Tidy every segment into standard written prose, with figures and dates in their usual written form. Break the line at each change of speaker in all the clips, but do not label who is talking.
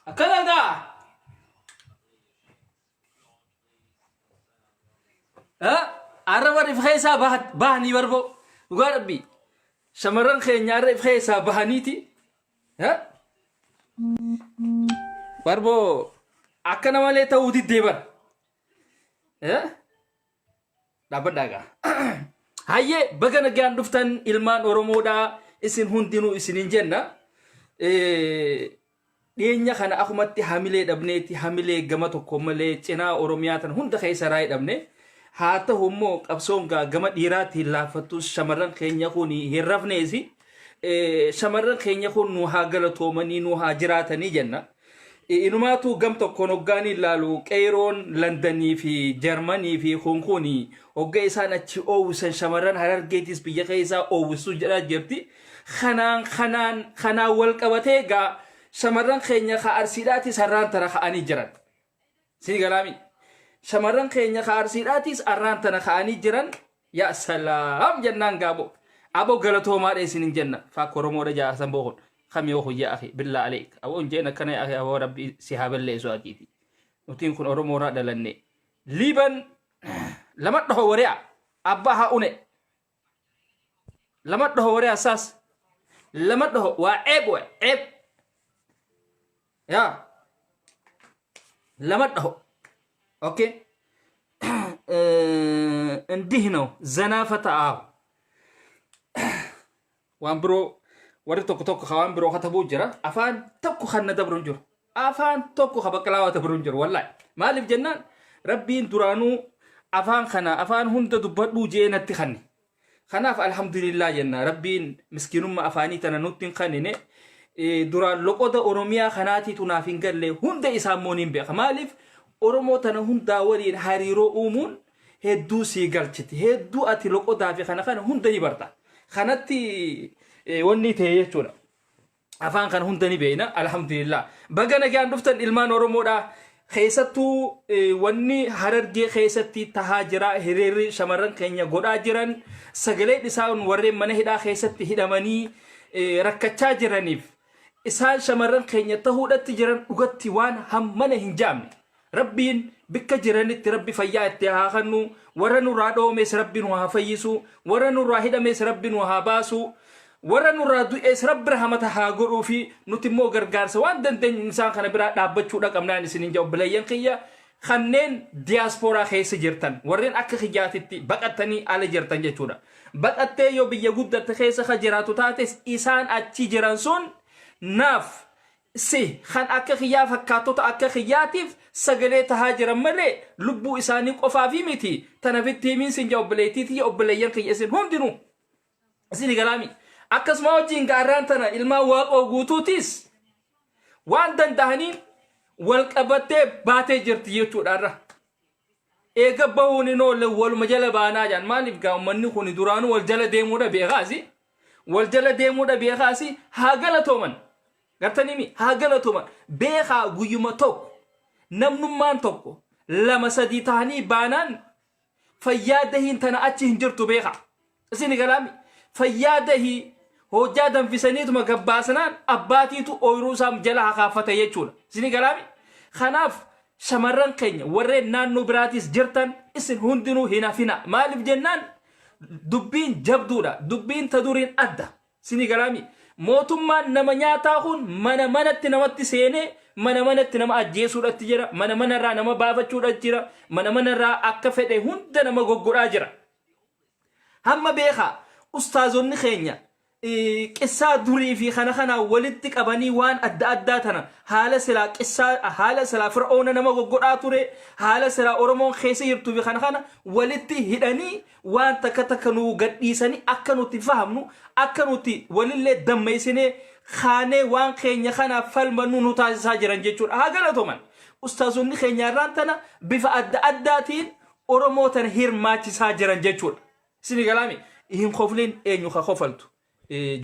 كندا ها عرب رفخيسا بهني بربو وقربي شمرن خينيا رفخيسا بهنيتي ها بربو أكنا مالي تودي ديبر ها dapat daga haye bagana gan duftan ilman oromoda isin hundinu isinin jenna dhiyeenya kana akumatti hamilee dhabneeti hamilee gama tokko malee cinaa oromiyaatan hunda keessa raayii dhabne haa ta'u immoo qabsoon gama dhiiraatti laafattus shamarran keenya kun hin rafneesi shamarran keenya kun nu haa galatoomanii nu haa jiraatanii jenna inumaatu gam tokkoon hoggaanii ilaalu qeeroon Londanii fi Jarmanii fi Honkoonii hogga isaan achi oowwisan shamarran Harargeetis biyya keessaa oowwisuu jedhaa jirti kanaan wal qabatee gaa shamarran keenya ka arsiidhaatis harraan tana ka'anii jiran sii galaami shamarran keenya ka arsiidhaatis harraan tana ka'anii jiran yaa salaam jennaan gaabo abo galatoomaa dheesinin jenna faak oromoodha jaasan boqon خمي وخو يا أخي بالله عليك أو إن جينا كنا يا أخي أبو ربي سحاب اللي سواجيتي نتين كن أرمو راد لني ليبن لما تهوريا أباها أوني لما تهوريا أساس لما تهو وعيب وعيب يا لما تهو أوكي اندهنو زنافة آو وامبرو warri tokko khawaan biroo katabuu jira afaan tokko kanna dabruun jiru afaan tokko habaqlaawa dabruun jiru wallahi maaliif jennaan rabbiin duraanuu afaan kana afaan hunda dubbadhuu jeenatti kanne kanaaf alhamdulillah jenna rabbiin miskiinummaa afaanii tana nutti hin kannine duraan loqoda oromiyaa kanaati tunaaf hin galle hunda isaa mooniin beeka maaliif oromoo tana hundaa waliin hariiroo uumuun hedduu sii galchiti hedduu ati loqodaa fi kana hunda ni barta kanatti wanni ta'e jechuudha afaan kan hundani beena alhamdulillah bagana gaan duftan ilmaan oromoodha keessattuu wanni Harargee keessatti tahaa jira hiriirri shamarran keenya godhaa jiran sagalee isaan warreen mana hidhaa keessatti hidhamanii rakkachaa jiraniif isaan shamarran keenya tahuudhatti jiran dhugatti waan hammana hin jaamne rabbiin bikka jiranitti rabbi fayyaa itti haa kennu warra nurraa dhoomes rabbiin haa fayyisu warra nurraa hidhames rabbiin haa baasu warra nurraa du'es rabbi rahmata haa godhuu fi nuti immoo gargaarsa waan dandeenyu insaan kana biraa dhaabbachuudha qabnaan isinin jedhu bilayyan kiyya kanneen diaasporaa keessa jirtan warreen akka kiyyaatitti baqattanii ala jirtan jechuudha baqattee yoo biyya guddatte keessa ka jiraatu taates isaan achi jiran sun naaf si kan akka kiyyaa fakkaatota akka kiyyaatiif sagalee tahaa jiran malee lubbuu isaanii qofaafi miti tanafitti himin sin jedhu bilaytiiti obbilayyan kiyya isin hundinuu isini galaami akkasuma wajjin gaarraan tana ilmaan waaqoo guutuutis waan danda'aniin wal qabattee baatee jirti jechuudhaarra eega bahuun hin oolle waluma jala baanaa jaan maaliif gaa ummanni kun duraanuu wal jala deemuudha beekaasi wal jala deemuudha beekaasi haa galatooman gartanimi haa galatooman beekaa guyyuma tokko namnummaan tokko lama sadii ta'anii baanaan fayyaadahiin tana achi hin jirtu beekaa isini galaami fayyaadahii hojjaa danfisaniituma gabbaasanaan abbaatiitu ooyiruu isaa jala hakaafate jechuudha isini galaami kanaaf shamarran keenya warreen naannoo biraatis jirtan isin hundinuu hin hafina maaliif jennaan dubbiin jabduudha dubbiin ta duriin adda isini galaami mootummaan nama nyaataa kun mana manatti namatti seenee mana manatti nama ajjeesuudhatti jira mana manarraa nama baafachuudhatti jira mana manarraa akka fedhe hunda nama goggodhaa jira hamma beekaa ustaazonni keenya qissaa durii fi kana walitti qabanii waan adda addaa tana haala silaa qissaa haala silaa fir'oona nama goggodhaa ture haala silaa oromoon keessa jirtu fi kana walitti hidhanii waan takka nuu gadhiisanii akka nuti fahamnu akka nuti walillee dammeessinee khaanee waan keenya kana falmannu nu taasisaa jiran jechuudha haa galatooman ustaazonni keenyaarraan tana bifa adda addaatiin oromoo tana hirmaachisaa jiran jechuudha isini galaami hin qofliin eenyu ka qofaltu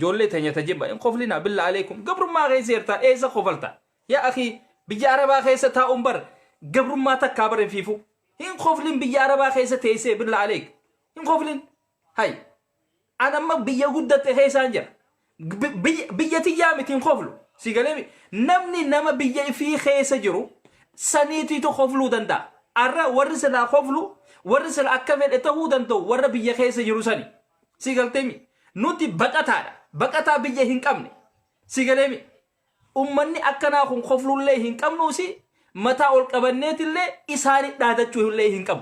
جولة تانية تجيبها إن قفلنا بالله عليكم قبل ما غيسيرتا إيزا قفلتا يا أخي بجاربا خيسة تا أمبر قبل ما تكابر فيفو إن قفلين بجاربا خيسة تيسي بالله عليك إن قفلين هاي أنا ما بيا قدة خيسة أنجر بيا تيامت إن قفلو سيقالي نمني نما بيجي في خيسة جرو سنيتي تو خفلو دندا أرى ورس لا خفلو ورس الأكفل إتهو دندو ور بيجي خيسة جرو سني سيقالتمي نوتي بقتا بيجي هنكمني سيقالي أمني أكنا خون خفلو اللي هنكمنو سي متى أول كبنيت اللي إساني دادتشو اللي هنكم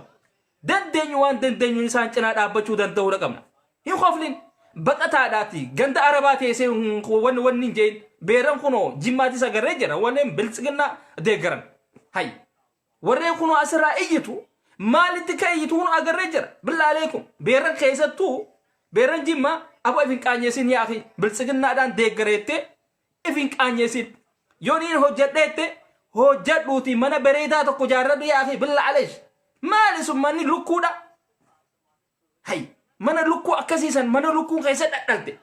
دندن إنسان كنا دابتشو دندو رقمنا هن خفلين بقتا داتي غند عرباتي سي ون نجين بيرم خنو جماتي سغرجنا ونم بلصقنا دغرن هاي وري خنو اسرا ايتو مالتك ايتو هن اغرجر بالله عليكم بيرن خيستو بيرن جما ابو افين قانيسين يا اخي بلصقنا دان دغريتي افين قانيسين يونين هوجدته هوجدوتي من بريدا تو جارد يا اخي بالله عليك مالي سمني لكودا هاي mana lukku akkasiisan mana lukkuun keessa dhadhalte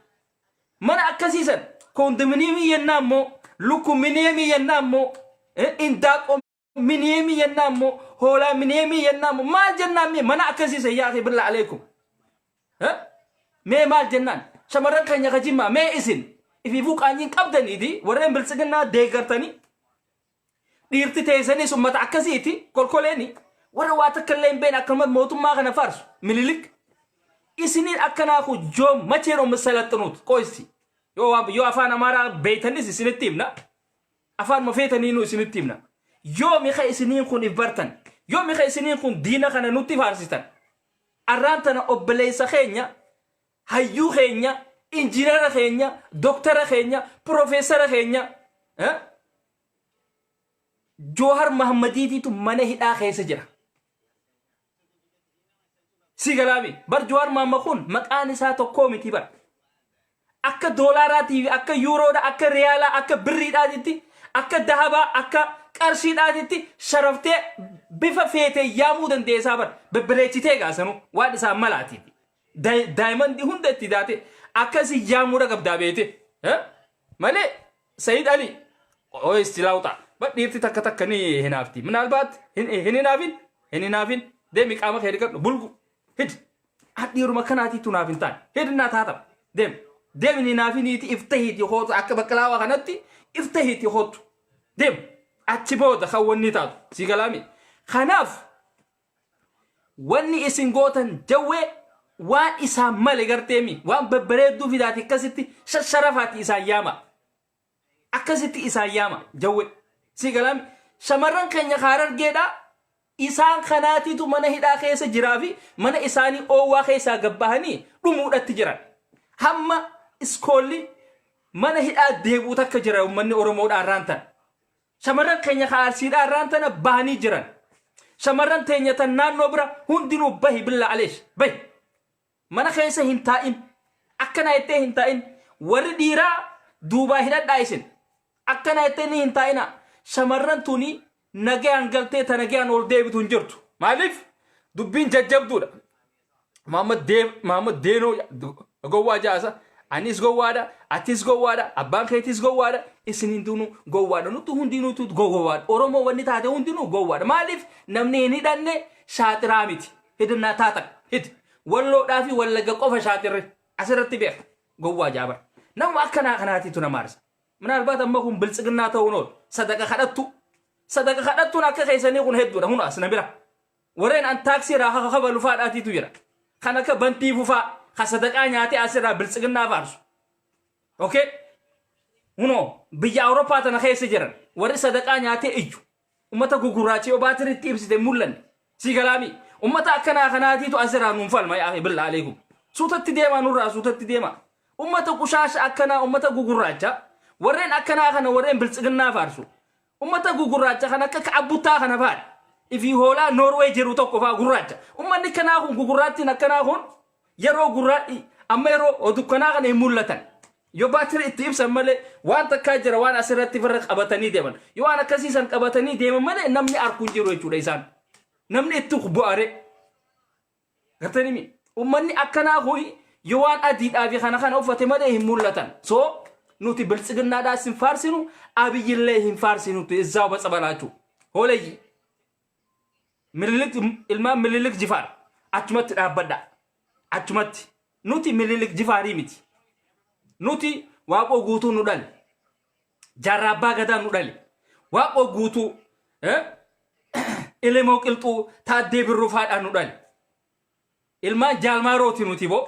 mana akkasiisan kondominiyeemii yennaa immoo lukku miniyeemii yennaa immoo indaaqoo miniyeemii yennaa immoo hoolaa miniyeemii yennaa immoo maal jennaan mee mana akkasiisan yaa akhi billah alaykum mee maal jennaan shamarran keenya kajimmaa mee isin ifiifuu qaanyiin qabdaniiti warreen biltsiginnaa deeggartanii dhiirti teessanii ummata akkasiiti kolkoleeni warra waa takka illee hin beekne akkasumas mootummaa kana faarsu Minilik isinin akkana ku jom machero masalatnut qoysi yo afan amara beytanis isinittimna afan mafetani nu isinittimna yo mi khay isinin kun ibartan yo mi khay isinin kun dina kana nutti farsitan arantana obleysa khenya hayyu khenya engineer khenya doctor khenya professor khenya Johar Mahamaditi tu mana hida khaysa jira سيغلامي بر جوار ما مخون مكان ساتو كوميتي بر اكا دولاراتي اكا يورو دا اكا ريالا اكا بري دادتي اكا دهبا اكا قرشي دادتي شرفته بفا فيته يامودن دي سابر ببريتي تيغا سنو واد سا ملاتي دايمن دي هندتي داتي اكا سي يامودا قبدا بيتي ها مالي سيد علي او استلاوتا بديرتي تكا تكني هنافتي من البات هني نافين ديمي قامك هيدك بلغو هد أدير مكاناتي تنافنتان هد ناتاتم دم نافنيتي افتهيت يخوت أكبر كلاوة غنتي افتهيت يخوت دم أتبود خواني تاد سيغلامي خناف واني اسنغوتن جوه وان إسام مالغرتيمي وان ببريدو في ذاتي كسيتي شرفاتي إسا ياما أكسيتي إسا ياما جوه سيغلامي شمران كان يخارر جيدا إسان خناتي تو من هدا خيسا جرافي من إساني أووا خيسا قبهاني رمودة تجران هما إسكولي من هدا ديبو تك جران ومن أرمود أرانتان شمران كينيا خارسيد أرانتان باني جران شمران تينيا تنان نبرا هندينو بهي بالله عليش بهي من خيسا هنتائن أكنا يتي هنتائن ورديرا دوبا هنا دايسن أكنا يتي هنتائنا شمران توني نجان قلتي تنجان أول ديفيد هنجرتو مالف دبين ججبدودا محمد دينو جوا جاسا أنيس جوادا أتيس جوادا أبان خيتيس جوادا إسنين دونو جوادا نتو هندينو تو جوادا أورمو وني تاده هندينو جوادا مالف نمني هني دانه شاطراميتي هدنا تاتك هد ولو دافي ولا جقوف شاطر أسرت بيح جوا جابر نم أكنا خناتي تونا مارس من البعض ما هم بلسقنا تونول صدق خدتو صدق خدتونا كخيساني كون هدونا هنا سنبرا ورين أن تاكسي راها خبر لفات آتي تجرا خانك بنتي فوفا خصدق آنياتي أسرا بلسقنا فارس أوكي هنا بيجا أوروبا تنا خيس جرا وري صدق آنياتي إيجو أمتا غوغوراتي وباتري تيبس تمولن سيغلامي أمتا أكنا خناتي تو أسرا ننفال ما يا أخي بالله عليكم سوتت ديما نورا سوتت ديما أمتا قشاش أكنا أمتا غوغوراتي ورين أكنا خنا ورين بلسقنا فارسو أمتا غوغوراتي خنا كعبوتا خنا فار إفي هولا نوروي جيرو توكو فا غوراتي أماني كنا خون غوغوراتي نكنا خون يرو غوراتي أما يرو ودكنا خنا يمولتن يو باتري تيبس مالي وانتا كاجر وانا أسرتي فرق أباتني ديما يو أنا كسيسان أباتني ديما مالي نمني أركون جيرو يجو ليسان نمني تخبو أري غتاني مي أماني أكنا خوي يوان أديد أبي خنا خنا أفتي مالي يمولتن نوتي بلسقنا دا سن فارسينو أبي الله هم فارسينو تيزاو بس أبلاتو هولي مللك الماء مللك جفار أجمت أبدا أجمت نوتي مللك جفاري متي نوتي وابو غوتو نودال jaarrabbaa gadaa nu dhale waaqoo guutuu elemoo qilxuu taaddee birruufaadhaan nu dhale ilmaan jaalmaarooti nuti boo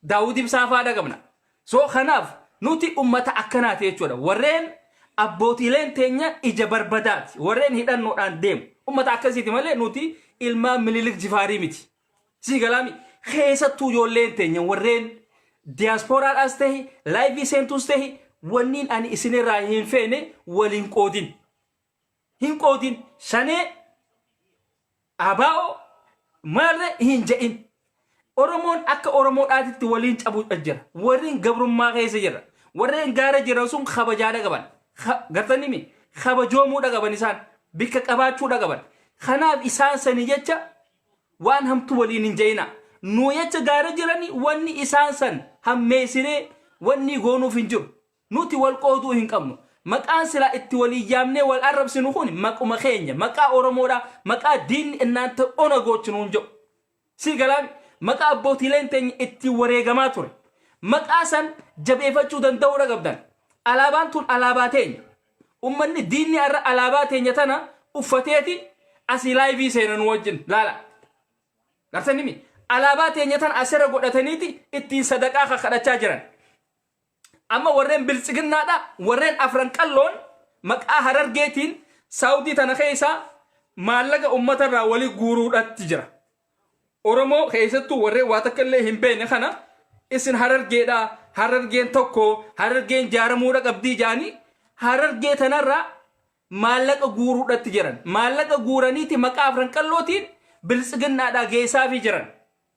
daawud ibsaa faadha qabna soo kanaaf nuti ummata akkanaati jechuudha warreen abbootiileen teenya ija barbadaati warreen hidhannoodhaan deemu ummata akkasiiti malee nuti ilmaan mililik jifaarii miti si galaami keessattuu ijoolleen teenya warreen diiyaaspooraadhaas ta'e laayivii seentuus ta'e wanniin ani isinirraa hin feene waliin hin qoodin shanee abaa'oo maarre hin je'in oromoon akka oromoodhaatitti waliin cabuudha jira warreen gabrummaa keessa jira warreen gaara jiran sun kabajaadha qaban gartanii mi kabajoomuudha qaban isaan bikka qabaachuudha qaban kanaaf isaan sanii jecha waan hamtu waliin hin je'ina nu jecha gaara jiranii wanni isaan san hammeessinee wanni goonuuf hin jiru nuti wal qooduu hin qabnu maqaan silaa itti walii yaamnee wal arrabsinu kun maquma keenya maqaa oromoodha maqaa diinni innaanta ona gochinu hin jedhu si galaami maqaa abbootiileen teenya itti wareegamaa ture maqaa san jabeeffachuu danda'uudha qabdan alaabaan tun alaabaa teenya ummanni diinni irra alaabaa teenya tana uffateeti asii laayivii seenan wajjin laala gartanii alaabaa teenya tana asirra godhataniiti ittiin sadaqaa kadhachaa jiran amma warreen biltsiginnaadha warreen afran qalloon maqaa harargeetiin saawudii tana keessaa maallaqa ummatarraa walii guuruudhaatti jira oromoo keessattuu warreen waa takka illee hin beekne kana isin harargeedha harargeen tokko harargeen jaaramuudha qabdii jaanii harargee tanarraa maallaqa guuruudhaatti jiran maallaqa guuraniiti maqaa afran qallootiin biltsiginnaadha geessaafii jiran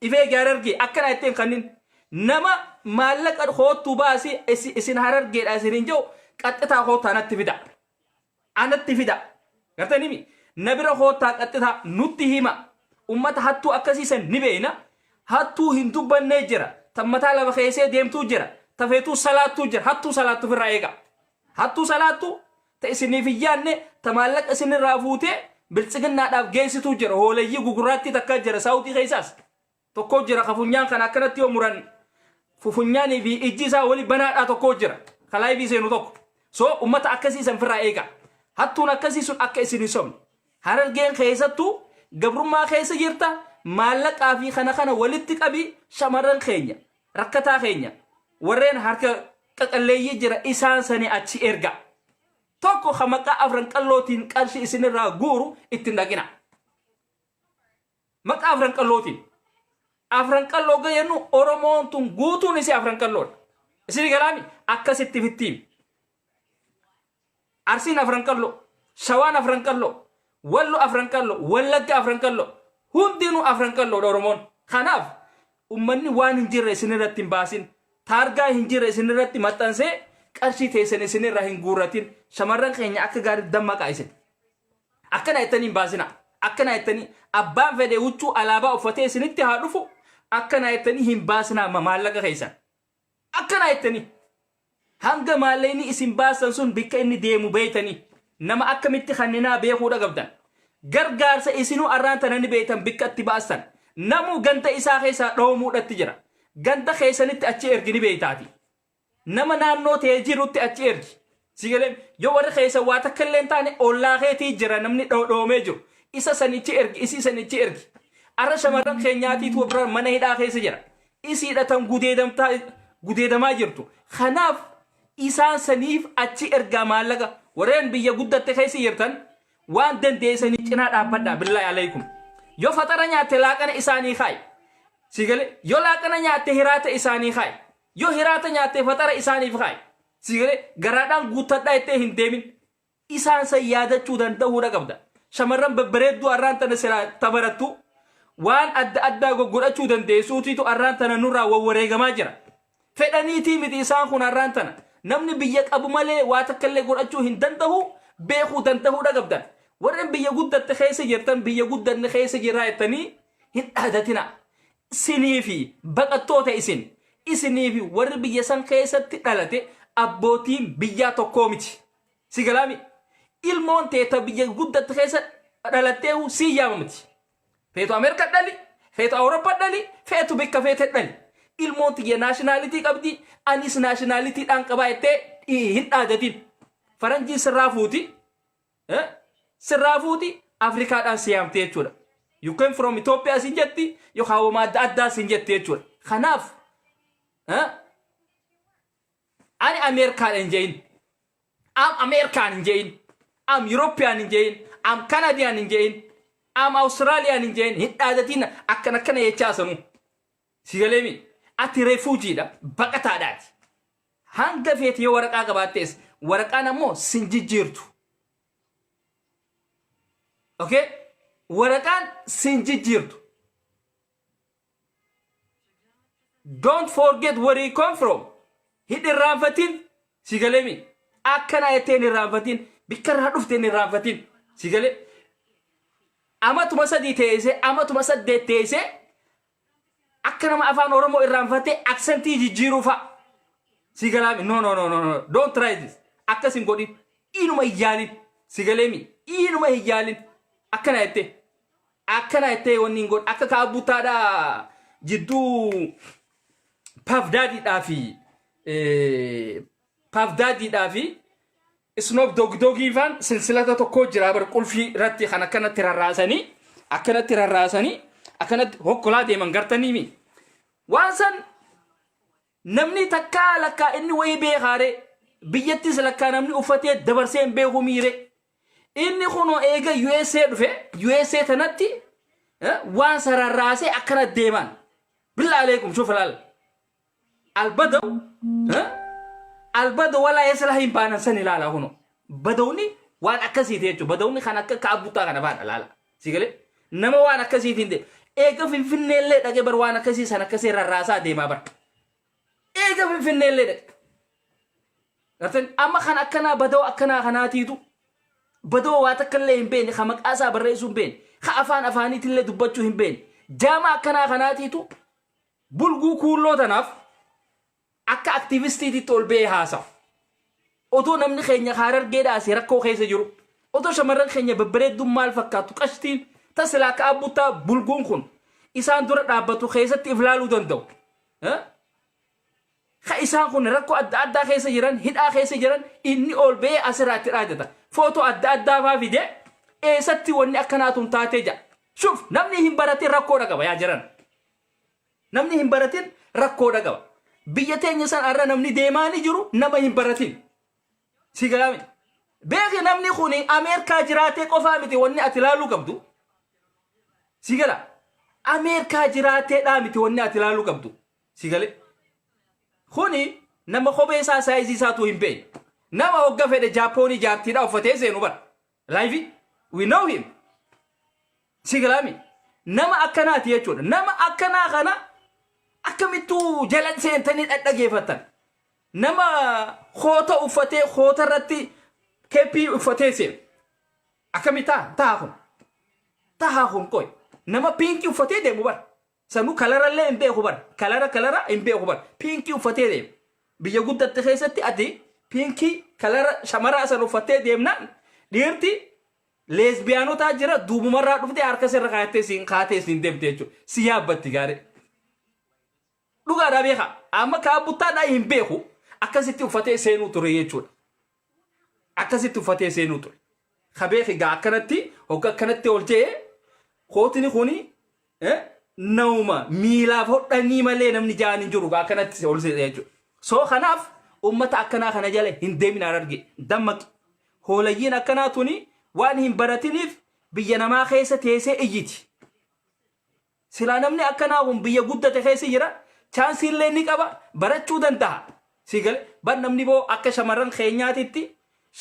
ifee harargee akkana ittiin kannin nama maallaqa hoottuu baasi isin harargeedha isin jiru qaxxitaa hoottaa anatti fida gartanii nabira hoottaa qaxxitaa nutti hima ummata hattuu akkasiisan ni beeyna hattuu hin dubbannee jira tammataa lama keessee deemtuu jira tafeetuu salaattuu jira hattuu salaattuu firraa eega hattuu salaattuu ta isiniif iyyaanne ta maallaqa isinirraa fuutee biltsiginnaadhaaf geessituu jira hooleyyii gugurraatti takka jira saawutii keessaas tokko jira kafunyaan kan akkanatti yoo muran fufunyaanii fi ijji isaa wali banaadhaa tokko jira kalaayivii seenu tokko soo ummata akkasiisan firraa eega hattuun akkasii sun akka isin hin sobne harargeen keessattuu gabrummaa keessa jirta maallaqaa fi kana walitti qabii shamarran keenya rakkataa keenya warreen harka qaqalleeyyii jira isaan sanii achi erga tokko maqaa afran qallootiin qarshii isinirraa guuru ittiin dhaqina maqaa afran qallootiin afran qalloo gayennu oromoon tun guutuun isi afran qalloodha isin galaami akkasitti fittiin arsiin afran qalloo shawaan afran qalloo wallo afran qalloo wallagga afran qalloo hundinuu afran qalloodha oromoon kanaaf ummanni waan hin jirre isinirratti hin baasin taargaa hin jirre isinirratti maxxansee qarshii teessan isinirraa hin guurratin shamarran keenya akka gaarii dammaqaa isin akkana ittanii hin baasina akkana ittanii abbaan fedhe huccuu alaabaa uffatee isinitti haa dhufu akkana ittanii hin baasina maallaqa keessan akkana ittanii hanga maallaqni isin baasan sun bikka inni deemu beeytanii nama akkamitti kanninaa beekuudha qabdan gargaarsa isinuu arraan tana ni beeytan bikka itti baasan namu ganda isaa keessaa dhoomuudhatti jira ganda keessanitti achi ergi ni beeytaati nama naannoo ta'ee jirutti achi ergi sigalee yoo warri keessa waa takka illee hin taane ollaa keetii jira namni dhoomee jiru isa sanichi ergi isii sanichi ergi arra shamarran keenyaatiitu bira mana hidhaa keessa jira isiidha tan gudeedamaa jirtu kanaaf isaan saniif achi ergaa maallaqa warreen biyya guddatte keessa jirtan waan dandeessanii cinaa dhaabbadhaa billaahi alaykum yoo fatara nyaatte laaqana isaanii kaayi sigalee yoo laaqana nyaatte hiraata isaanii kaayi yoo hiraata nyaatte fatara isaaniif kaayi sigalee garaadhaan guuttadhaa ittee hin deemin isaan san yaadachuu danda'uudha qabda shamarran babbareedduu arraan tana silaa tabarattu waan adda addaa godhachuu dandeessuutiitu arraan tana nurraa wawwareegamaa jira fedhaniitii miti isaan kun arraan tana namni biyya qabu malee waa takka illee godhachuu hin danda'u beekuu danda'uudha qabdan warreen biyya guddatte keessa jirtan biyya guddanne keessa jiraa jettanii hin dhaadatina isinii fi baqattoota isinii fi warri biyya san keessatti dhalate abbootiin biyyaa tokkoo miti sigalaami ilmoon teeta biyya guddatte keessa dhalatteehu sii yaama miti feetu ameerika dhali feetu awurooppaa dhali feetu bikka feete dhali ilmoon tiyya naashinaalitii qabdi anis naashinaalitii dhaan qabaa jettee hin dhaadatin faranjii sirraa fuuti Afrikaadhaan siyaamtee jechuudha. You came from Ethiopia sin jetti yookaan wama adda sin jetti jechuudha. Kanaaf ani Ameerikaan hin jeeyin. Am American hin jeeyin. Am European hin jeeyin. Am Canadian hin jeeyin. Am Australian hin jeeyin. Hidhaadatiin akkana jechaasanu. Sigaleemi ati refuujiidha baqataadhaati. Hanga feetee waraqaa qabaattees waraqaan ammoo sin jijjiirtu. Okay? Waraqaan sin jijjiirtu. Don't forget where you come from. Hidhi irraanfatiin sigaleemi akkana eteen irraanfatiin bikkarraa dhufteen irraanfatiin sigale amatuma sadii teessee amatuma saddeet teessee akka nama afaan Oromoo irraanfatee aksentii jijjiiruufa sigalaami no don't try this akkasin godhin inuma hiyyaalin sigaleemi inuma hiyyaalin akkana ettee wanni hin godhin akka kaabutaadhaa jidduu Puff Daddy fi Snoop Doggy fan silsilata tokko jira bar qulfii irratti kan akkanatti rarraasanii akkanatti hokkolaa deeman gartanii mi waan san namni takkaa lakkaa inni wayii beekaare biyyattis lakkaa namni uffatee dabarsee hin beeku miire inni kunoo eega USA dhufe USA tanatti waan sararraasee akkana deeman billaa aleekum shuf laal albado wala yasla hin baanan san ilaala kuno badawni waan akkasiiti jechuudha badawni kan akka kaabutaa kana baadha laala sigale nama waan akkasiiti inde eega finfinneellee dhaqee bar waan akkasii san akkasii rarraasaa deemaa bar eega finfinneellee dhaqe gartan amma kan akkanaa badaw akkanaa kanaatiitu badaw waa takkallee hin beekne ka maqaasaa barreessuu hin beekne ka afaan afaaniitillee dubbachuu hin beekne jaama akkanaa kanaatiitu bulguu kuulloo tanaaf akka aktivistiitti ol bee haasa odoo namni keenya Harargeedhaas rakkoo keessa jiru odoo shamarran keenya babbareedduu maal fakkaatu qashtiin tasilaa ka abbutaa bulguun kun isaan dura dhaabbatu keessatti iflaaluu danda'u ka isaan kun rakkoo adda keessa jiran hidhaa keessa jiran inni ol bee asirraatti raajata footoo adda faa fide eessatti wanni akkanaatuun taatee jira shuf namni hin baratin rakkoo dhagaba yaa jiran namni hin baratin rakkoo dhagaba biyya teenya san arra namni deemaani jiru nama hin baratin sigalaami beeki namni kuni Ameerikaa jiraatee qofaa miti wanni ati ilaaluu qabdu sigala Ameerikaa jiraateedhaa miti wanni ati ilaaluu qabdu sigale kuni nama kophee isaa saayizii isaatu hin beekne nama hogga fedhe Jaapoonii jaartiidhaa uffatee seenu bara live we know him sigalaami nama akkanaati jechuudha nama akkanaa kana akkamittuu jalan seentanii dhaggeeffatan nama khoota uffatee khoota irratti keppii uffatee seenu akkamitaa taha kun koy nama pinki uffatee deemu bar sanu kalarallee hin beeku bar kalara hin beeku bar pinki uffatee deemu biyya guddatte keessatti ati pinki kalara shamara san uffatee deemnaan dhiirti lesbiyaanotaa jira duubumarraa dhufte harka sirra kaatee siin deemte jechuudha si yaabbatti gaare dhugaadhaa beeka amma kaabutaadhaa hin beeku akkasitti uffatee seenuu ture jechuudha akkasitti uffatee seenuu ture kabeeki gaa akkanatti hogga akkanatti ol jee kootini kuni nauma miilaaf hodhanii malee namni jaan hin jiru gaa akkanatti ol seedha jechuudha soo kanaaf ummata akkanaa kana jala hin deemin arge dammaqi hoolayyiin akkanaa tuni waan hin baratiniif biyya namaa keessa teessee iyyiti silaa namni akkanaa kun biyya guddate keessa jira chaansi illee ni qaba barachuu danda'a sigale ban namni boo akka shamarran keenyaatitti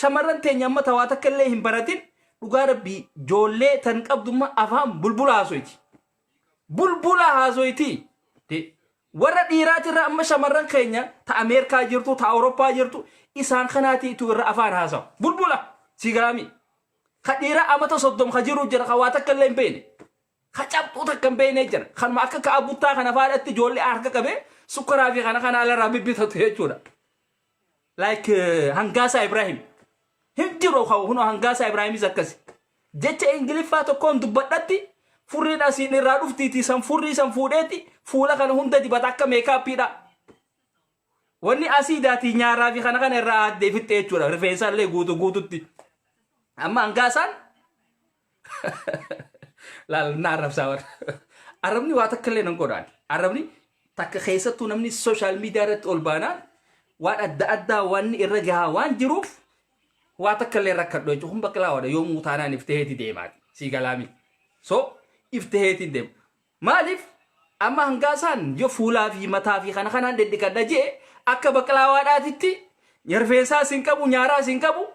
shamarran teenya amma tawaa takka illee hin baratin dhugaa rabbii joollee tan qabdumma afaan bulbula haasoyti warra dhiiraatirra amma shamarran keenya ta Ameerikaa jirtu ta Awurooppaa jirtu isaan kanaatiitu irra afaan haasawu bulbula sigalaami ka dhiira amata 30 ka jiru jira ka waa takka illee hin beekne kacabtu takkan beene jira kan akka ka abuttaa kana faadhatti joollee harka qabe sukkaraa fi kana alarraa bibbitatu jechuudha like Hangaasa Ibrahim hin jiru huno Hangaasa Ibrahim akkasi jecha ingiliffaa tokkoon dubbadhatti furriin asiin irraa dhuftiiti san furrii san fuudheeti fuula kana hunda dibata akka meekaappiidha wanni asiidaati nyaaraa fi kana irraa addee fittee jechuudha rifeensa illee guututti amma hangaasan laal naarrabsaa war arabni waa takka illee nan godhaan arabni takka keessattuu namni social media irratti ol baanaan waan adda wanni irra gahaa waan jiruuf waa takka illee rakkadhu jechuun kun baqqalaawaadha yoo muutaanaan ifteheeti deemaati sii galaami so ifteheeti deemu maaliif amma hangaasan yoo fuulaa fi mataa fi kana kanaan deddeeqadha jee akka baqqalaawaadhaatitti rifeensaa siin qabu nyaaraa siin qabu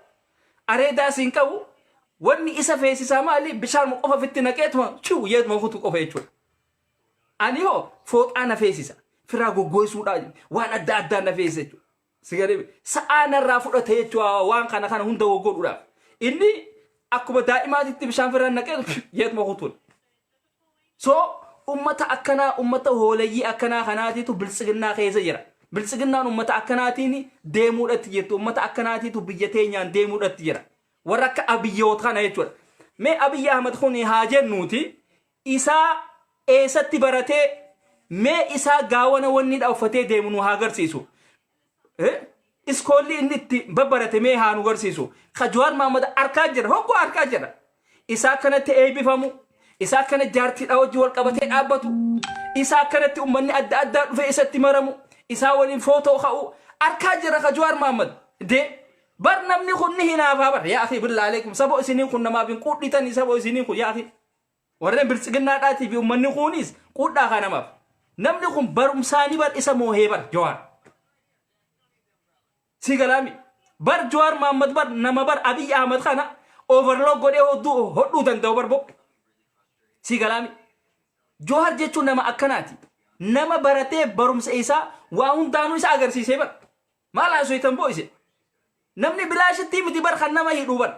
areedaa siin qabu wanni isa feesisaa maali bishaan qofa fitti naqeetuma chiu yeetuma kutu qofa jechuudha ani hoo fooxaa na feesisa firaa goggoisuudhaa waan adda na feesisa jechuudha sigari sa'aanarraa fudhate jechuudha waan kana hunda goggoodhuudhaaf inni akkuma daa'imaatitti bishaan firaa naqeetu yeetuma kutuudha so ummata akkanaa ummata hooleyyii akkanaa kanaatiitu biltsiginnaa keessa jira biltsiginnaan ummata akkanaatiin deemuudhatti jirtu ummata akkanaatiitu biyya teenyaan deemuudhatti jira warra akka abiyyoota kana jechuudha mee Abiy Ahmed kun haa jennuuti isaa eessatti baratee mee isaa gaawana wanni dha uffatee deemu nu haa agarsiisu iskoolli inni itti babbarate mee haa nu agarsiisu Jawaar Mohammad arkaa jira hoggoo arkaa jira isaa kanatti eebbifamu isaa kana jaartiidha hojii wal qabatee dhaabbatu isaa kanatti ummanni adda dhufe isatti maramu isaa waliin footoo ka'u arkaa jira Jawaar Mohammad de bar namni kun ni hinaafa bar yaa akhi billahi alaykum sabo isiniin kun namaaf hin quudhitanii sabo isiniin kun yaa akhi warreen biltsiginnaadhaatii fi ummanni kunis quudhaa kanamaaf namni kun barumsaanii bar isa moohee bar Jawaar si galaami bar Jawaar Mohammad bar nama bar Abiy Ahmed kana overload godhee hodhuu danda'u bar bo si galaami Jawaar jechuun nama akkanaati nama baratee barumsa isaa waa hundaanuu isa agarsiisee bar maal haasoo boo'ise namni bilaashitti miti bar kan nama hidhuu bar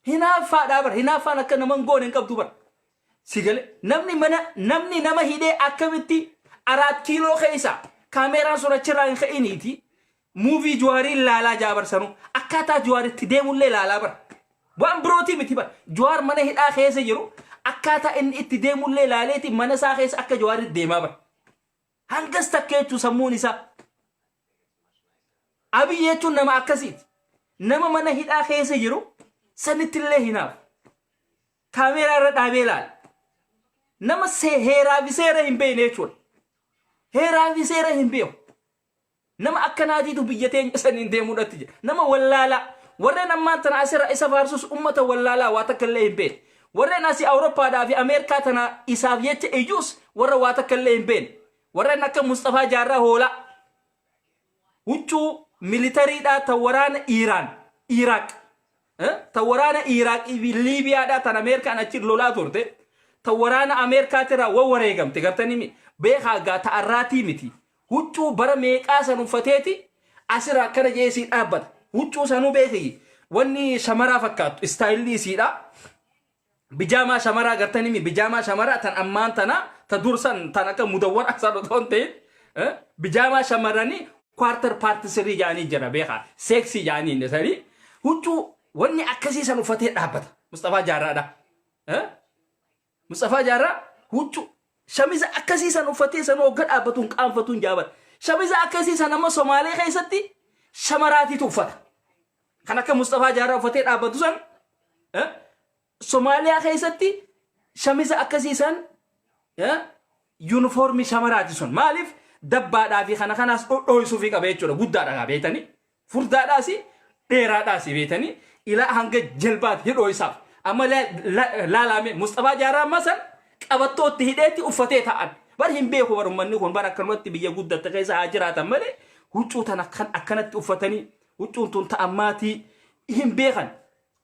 hinaaffaadhaa bar hinaaffaan akka naman goone hin qabdu bar sigale namni nama hidhee akkamitti 4 kiiloo keessa kaameraan surachirraa hin ka'iniiti muuvii Jawaarii laalaa jaabar sanu akkaataa Jawaaritti deemullee laalaa bar waan birootii miti bar Jawaar mana hidhaa keessa jiru akkaataa inni itti deemullee laaleeti mana isaa keessa akka Jawaaritti deemaa bar hangas takka jechuu sammuun isaa Abiy jechuun nama akkasiiti nama mana hidhaa keessa jiru sanitti illee hinaaf kaameraa irra dhaabee laala nama heeraa fi seera hin beekne jechuudha heeraa fi seera hin beeku nama akkanaatiitu biyya teenya saniin deemuudhatti jira nama wallaalaa warreen ammaan tana asirra isa faarsus ummata wallaalaa waa takka illee hin beekne warreen asii Awurooppaadhaa fi Ameerikaa tana isaaf jecha iyyuus warra waa takka illee hin beekne warreen akka Mustafaa Jaarraa Hoolaa huccuu militariidhaa ta waraana Iraaq ta waraana Iraaq fi Liibiyaadhaa tan Ameerikaan achi lolaa turte ta waraana Ameerikaatirraa wareegamte gartanii beekaa gaa ta'arraatii miti huccuu bara meeqaa san uffateeti asirraa akkana jeesii dhaabbata huccuu sanuu beekii wanni shamaraa fakkaattu istaayilii isiidha bijaamaa shamaraa gartanii bijaamaa shamaraa tan ammaan tana ta dursan tan akka mudawwan asaan otoon ta'in bijaamaa shamaranii quarter party sirrii jaanii jira beekaa seksii jaanii inni sanii huccuu wanni akkasii san uffatee dhaabbata Mustafaa Jaarraadha Mustafaa Jaarraa huccuu shamiza akkasii san uffatee san hogga dhaabbatuun qaanfatuun jaabat shamiza akkasii san amma Somaalee keessatti shamaraatiitu uffata kan akka Mustafaa Jaarraa uffatee dhaabbatu san Somaaliyaa keessatti shamiza akkasii san uniformii shamaraati sun maaliif dabbaadhaa fi kanaas dho'isuu fi qabee jechuudha guddaadha beetanii furdaadhaas dheeraadhaas beetanii ilaa hanga jalbaatti hidhoo'isaaf amma laalame Mustafaa Jaarraa masan qabattootti hidheetti uffatee ta'an bar hin beeku bar ummanni kun bar akkanumatti biyya guddatte keessa haa jiraatan malee huccuu tan akkanatti uffatanii huccuun tun ta'ammaatii hin beekan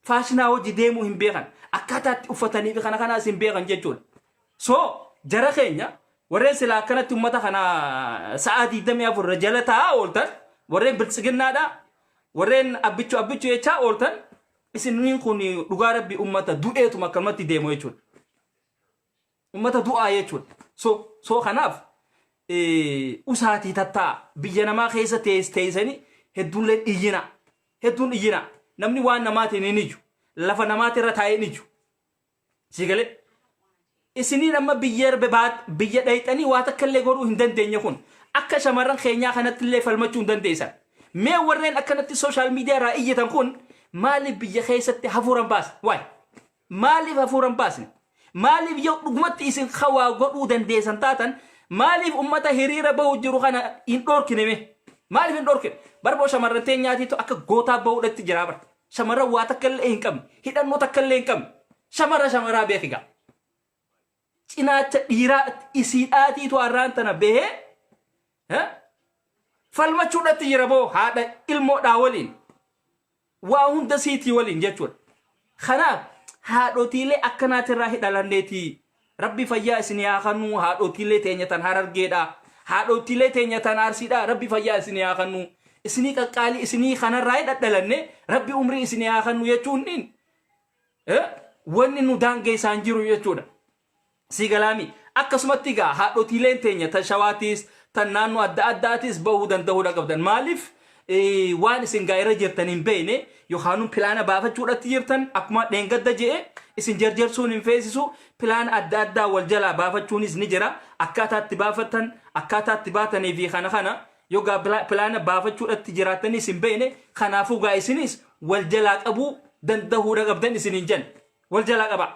faashinaa hojii deemuu hin beekan akkaataatti uffatanii fi kanaas hin beekan jechuudha so jara keenya warreen silaa akkanatti ummata kana sa'a 24 jala taa'aa ooltan warreen biltsiginnaadha warreen abbichu jechaa ooltan isiniin kun dhugaa rabbi ummata du'eetuma akkanumatti deemu jechuudha ummata du'aa jechuudha so kanaaf usaatii tattaa biyya namaa keessa teessanii hedduun iyyina namni waan namaatiin hin iju lafa namaatirra taa'ee hin iju sigale isiniin amma biyya dhayxanii waa takka illee godhuu hin dandeenye kun akka shamarran keenyaa kanatti illee falmachuu dandeessan mee warreen akkanatti social media irraa iyyatan kun maaliif biyya keessatti hafuuran baas waay maaliif hafuuran baasne maaliif yoo dhugumatti isin khawaa godhuu dandeessan taatan maaliif ummata hiriira bahu jiru kana hin dhorkine mee maaliif hin dhorkine barboo shamarran teenyaatiitu akka gootaa bahuudhatti jira bar shamarran waa takka illee hin qabne hidhannoo takka illee hin qabne shamaraa beekiga cinaacha dhiiraa isiidhaatiitu arraan tana behee falmachuudhatti jira boo haadha ilmoodhaa waliin waa hunda siitii waliin jechuudha kanaaf haadhotiilee akkanaatirraa hidhalanneetii rabbi fayyaa isinii haa kennu haadhotiilee teenyatan harargeedha haadhotiilee teenyatan arsiidha rabbi fayyaa isinii haa kennu isinii qaqqaalii isinii kanarraa hidhalanne rabbi umrii isinii haa kennu jechuun wanni nu daangeessaan jiru jechuudha sigalaami akkasumatti gaa haadhotiileen teenya tan shawaatiis tan naannoo adda addaatis bahuu danda'uudha qabdan maaliif waan isin gaa'ira jirtan hin beekne yookaan pilaana baafachuudhaatti jirtan akkuma dheengadda je'e isin jarjarsuun hin feesisu pilaana adda addaa wal jalaa baafachuunis ni jira akkaataatti baafatan akkaataatti baatanii fi kana yogaa pilaana baafachuudhaatti jiraatanis hin beekne kanaafuu gaa isinis wal jalaa qabuu danda'uudha qabdan isin hin jan wal jalaa qaba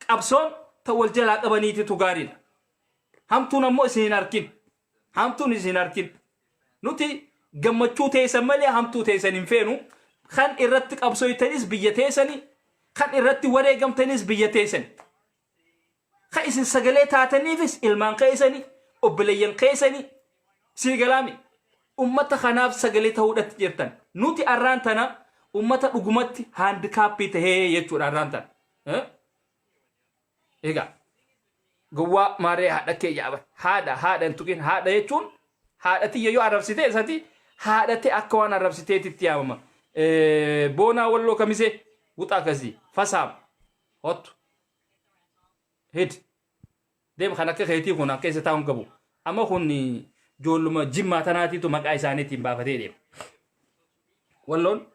qabsoon ta wal jalaa qabaniititu gaariidha hamtuun ammoo isin hin arkin hamtuun isin arkin nuti gammachuu teessan malee hamtuu teessan hin feenu kan irratti qabsoytanis biyya teessani kan irratti wareegamtanis biyya teessani kan isin sagalee taataniifis ilmaan keessani obboleeyyan keessani sigalaami ummata kanaaf sagalee ta'uudhaatti jirtan nuti arraan tana ummata dhugumatti handikaappii tahee jechuudha arraan tana egaa gowwaa maaree haadha kee jaaban haadha hin tuqin haadha jechuun haadhati yoo arrabsite isati haadhate akka waan arrabsiteetitti yaamama boonaa walloo kamise wuxaa kasii fasaam hottu hid deem kan akka keetii kun akka isa taa'uun qabu amma kun joolluma jimmaa tanaatiitu maqaa isaaniitiin baafatee deema walloon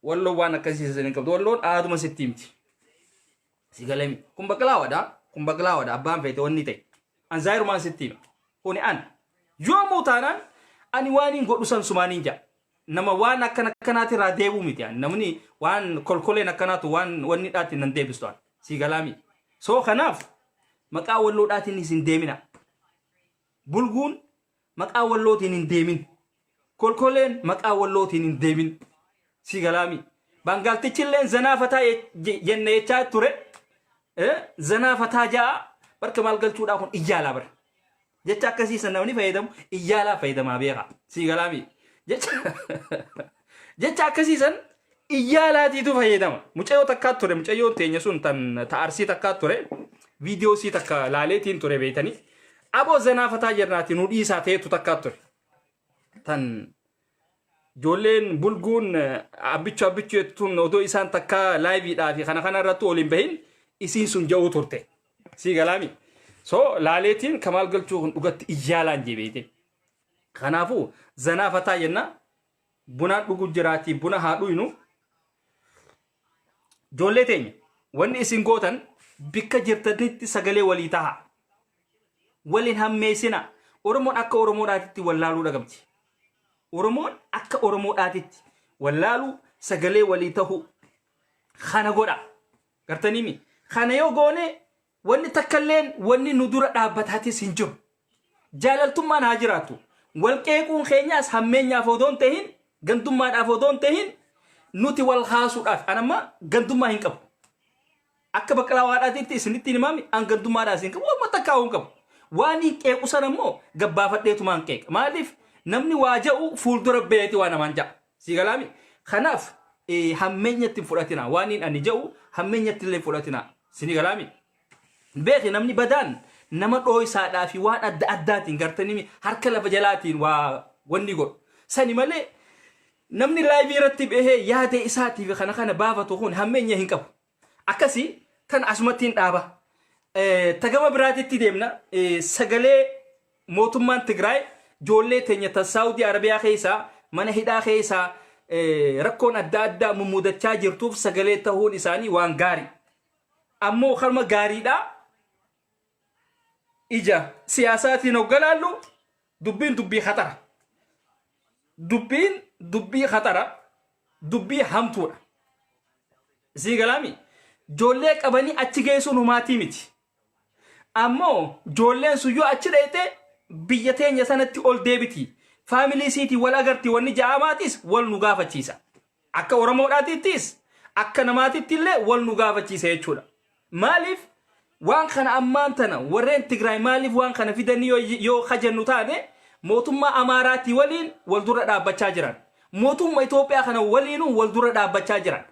waan akkasii isa hin qabdu walloon aaduma sitti himti sigalemi kun baqlaawadha abbaan feete wanni ta'e an zaayirumaan sitti hima kuni an yoo muutaanaan ani waan hin godhu san sumaaniin jaa nama waan akkanaati irraa deebuu miti namni waan kolkoleen akkanaatu waan wanni dhaatti nan deebistu an sigalaami soo kanaaf maqaa walloodhaatiin isin deemina bulguun maqaa wallootiin hin deemin kolkoleen maqaa wallootiin hin deemin sigalaami bangaaltichilleen zanaafataa jenne jechaa ture zanaafataa jaa barka maal galchuudhaa kun iyyaalaa bara jecha akkasiisan namni fayyadamu iyyaalaa fayyadamaa beeka sigalaami jecha akkasiisan iyyaalaatiitu fayyadama mucayyoo takkaat ture mucayyoon teenya sun tan ta'arsii takkaat ture viidiyoo sii takka laaleetiin ture beeytanii aboo zanaafataa jirnaati nu dhiisaa ta'etu takkaat ture tan ijoolleen bulguun abbichu jettuun odoo isaan takka laayiviidhaa fi kana irratti waliin bahin isiin sun ja'uu turte sigalaami so laaleetiin kamaal galchuu kun dhugatti iyyaalaan jebeete kanaafu zanaafataa jenna bunaan dhugu jiraati buna haa dhuynu ijoollee teenya wanni isin gootan bikka jirtanitti sagalee walii taha waliin hammeessina oromoon akka oromoodhaatitti wallaaluu dhagabti oromoon akka oromoodhaatitti wallaaluu sagalee walii tahu kana godha gartaniimi kana yoo goone wanni takkalleen wanni nu dura dhaabbataatis hin jiru jaalaltummaan haa jiraatu walqeequun keenyaas hammeenyaaf odoon tahin gandummaadhaaf odoon tahin nuti wal haasuudhaaf anamma gandummaa hin qabu akka baqlaawaadhaatitti isinitti himami an gandummaadhaas hin qabu wamma takkaa'uu hin qabu waan hin qeequ san ammoo gabbaafadheetumaan qeeqa maaliif namni waa ja'u fuuldura beeti waa namaan ja'a sigalaami kanaaf hammeenyatti fudhatina waan hin ani ja'u hammeenyatti illee fudhatina sigalaami beeki namni badaan nama dhooysaadhaa fi waan adda addaatiin gartanii harka lafa jalaatiin waa wanni godhu sani malee namni laayivii irratti bahee yaada isaatii fi kana baafatu kun hammeenya hin qabu akkasii tan asumattiin dhaaba tagama biraatitti deemna sagalee mootummaan Tigraay ijoollee teenya ta Saawudii Arabiyaa keessaa mana hidhaa keessaa rakkoon adda addaa mummudachaa jirtuuf sagalee tahuun isaanii waan gaarii ammoo kalma gaariidha ija siyaasaatiin hogganaallu dubbiin dubbii khatara dubbiin dubbii khatara dubbii hamtuudha sii galaami joollee qabanii achi geessuun humaatii miti ammoo joolleen sun yoo achi dheete biyya teenya sanatti ol deebiti faamilii siitii wal agarti wanni ja'amaatis wal nu gaafachiisa akka oromoodhaatittis akka namaatitti illee wal nu gaafachiisa jechuudha maaliif waan kana ammaan tana warreen Tigraay maaliif waan kana fidanii yoo hajannu taane mootummaa Amaaraatii waliin wal dura dhaabbachaa jiran mootummaa Itoophiyaa kana waliin wal dura dhaabbachaa jiran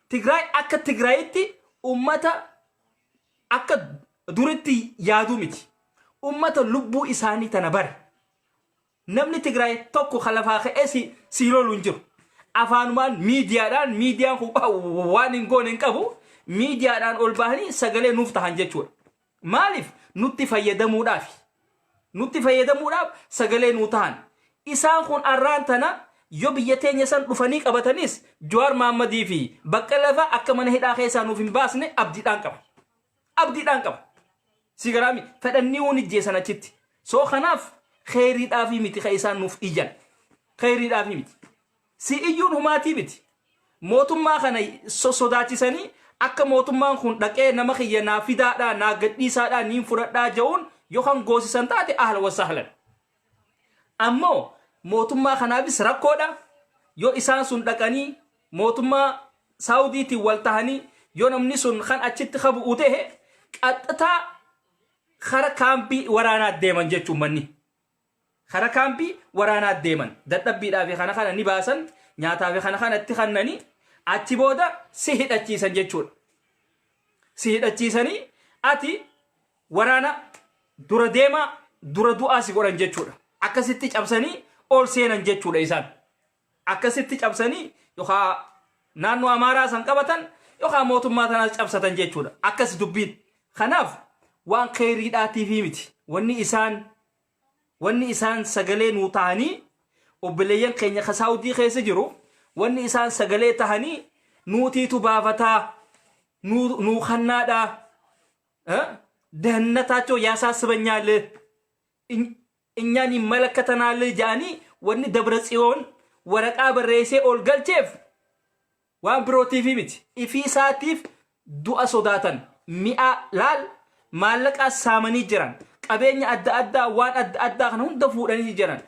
Tigraay akka Tigraayitti ummata akka duritti yaadu miti ummata lubbuu isaanii tana bare namni Tigraay tokko khalafaa ka'ee si loluun jiru afaanumaan miidiyaan kun waan hin goone hin qabu miidiyaadhaan ol bahanii sagalee nuuf tahan jechuudha maaliif nutti fayyadamuudhaaf sagalee nuu tahan isaan kun arraan tana yoo biyya teenya san dhufanii qabatanis Jawaar Mahammadii fi Baqqalaa faa akka mana hidhaa keessaa nuuf hin baasne abdiidhaan qaba sigaraami fedhannii waan ijjeesan achitti soo kanaaf khayriidhaaf miti ka isaan nuuf iyyan khayriidhaaf miti si iyyuun humaatii miti mootummaa kana sodaachisanii akka mootummaan kun dhaqee nama kiyya naa fidaadhaa naa gadhiisaadhaa niin fudhadhaa ja'uun yookaan goosisan taate ahla wa sahlan ammoo mootummaa kanaafis rakkoodha yoo isaan sun dhaqanii mootummaa Saawudiitiin wal tahanii yoo namni sun kan achitti qabu utehe qaxxataa khara kaampii waraanaa deeman jechuun manni khara kaampii waraanaa deeman dadhabbiidhaa fi kana ni baasan nyaataa fi kana itti kannanii achi booda si hidhachiisan jechuudha si hidhachiisanii ati waraana dura deemaa dura du'aa si godhan jechuudha akkasitti cabsanii ol seenan jechuudha isaan akkasitti cabsanii yookaan naannoo Amaaraa san qabatan yookaan mootummaa tanaas cabsatan jechuudha akkas dubbiin kanaaf waan khayriidhaatiif miti wanni isaan sagalee nuu tahanii obboleeyyan keenya ka Saawudii keessa jiru wanni isaan sagalee tahanii nuutiitu baafataa nuu kannaadhaa dehannataቸው ያሳስበኛል እኛን ይመለከተናል ጃኒ ወኒ ደብረ ጽዮን ወረቃ በሬሴ ኦልገልቼፍ ዋን ብሮቲፊ ሚት ኢፊሳቲፍ ዱአ ሶዳተን ሚአ ላል ማለቃ ሳመኒ ጅራን ቀበኛ አዳ ዋን አዳ ከነ ሁንደ ፉደኒ ጅራን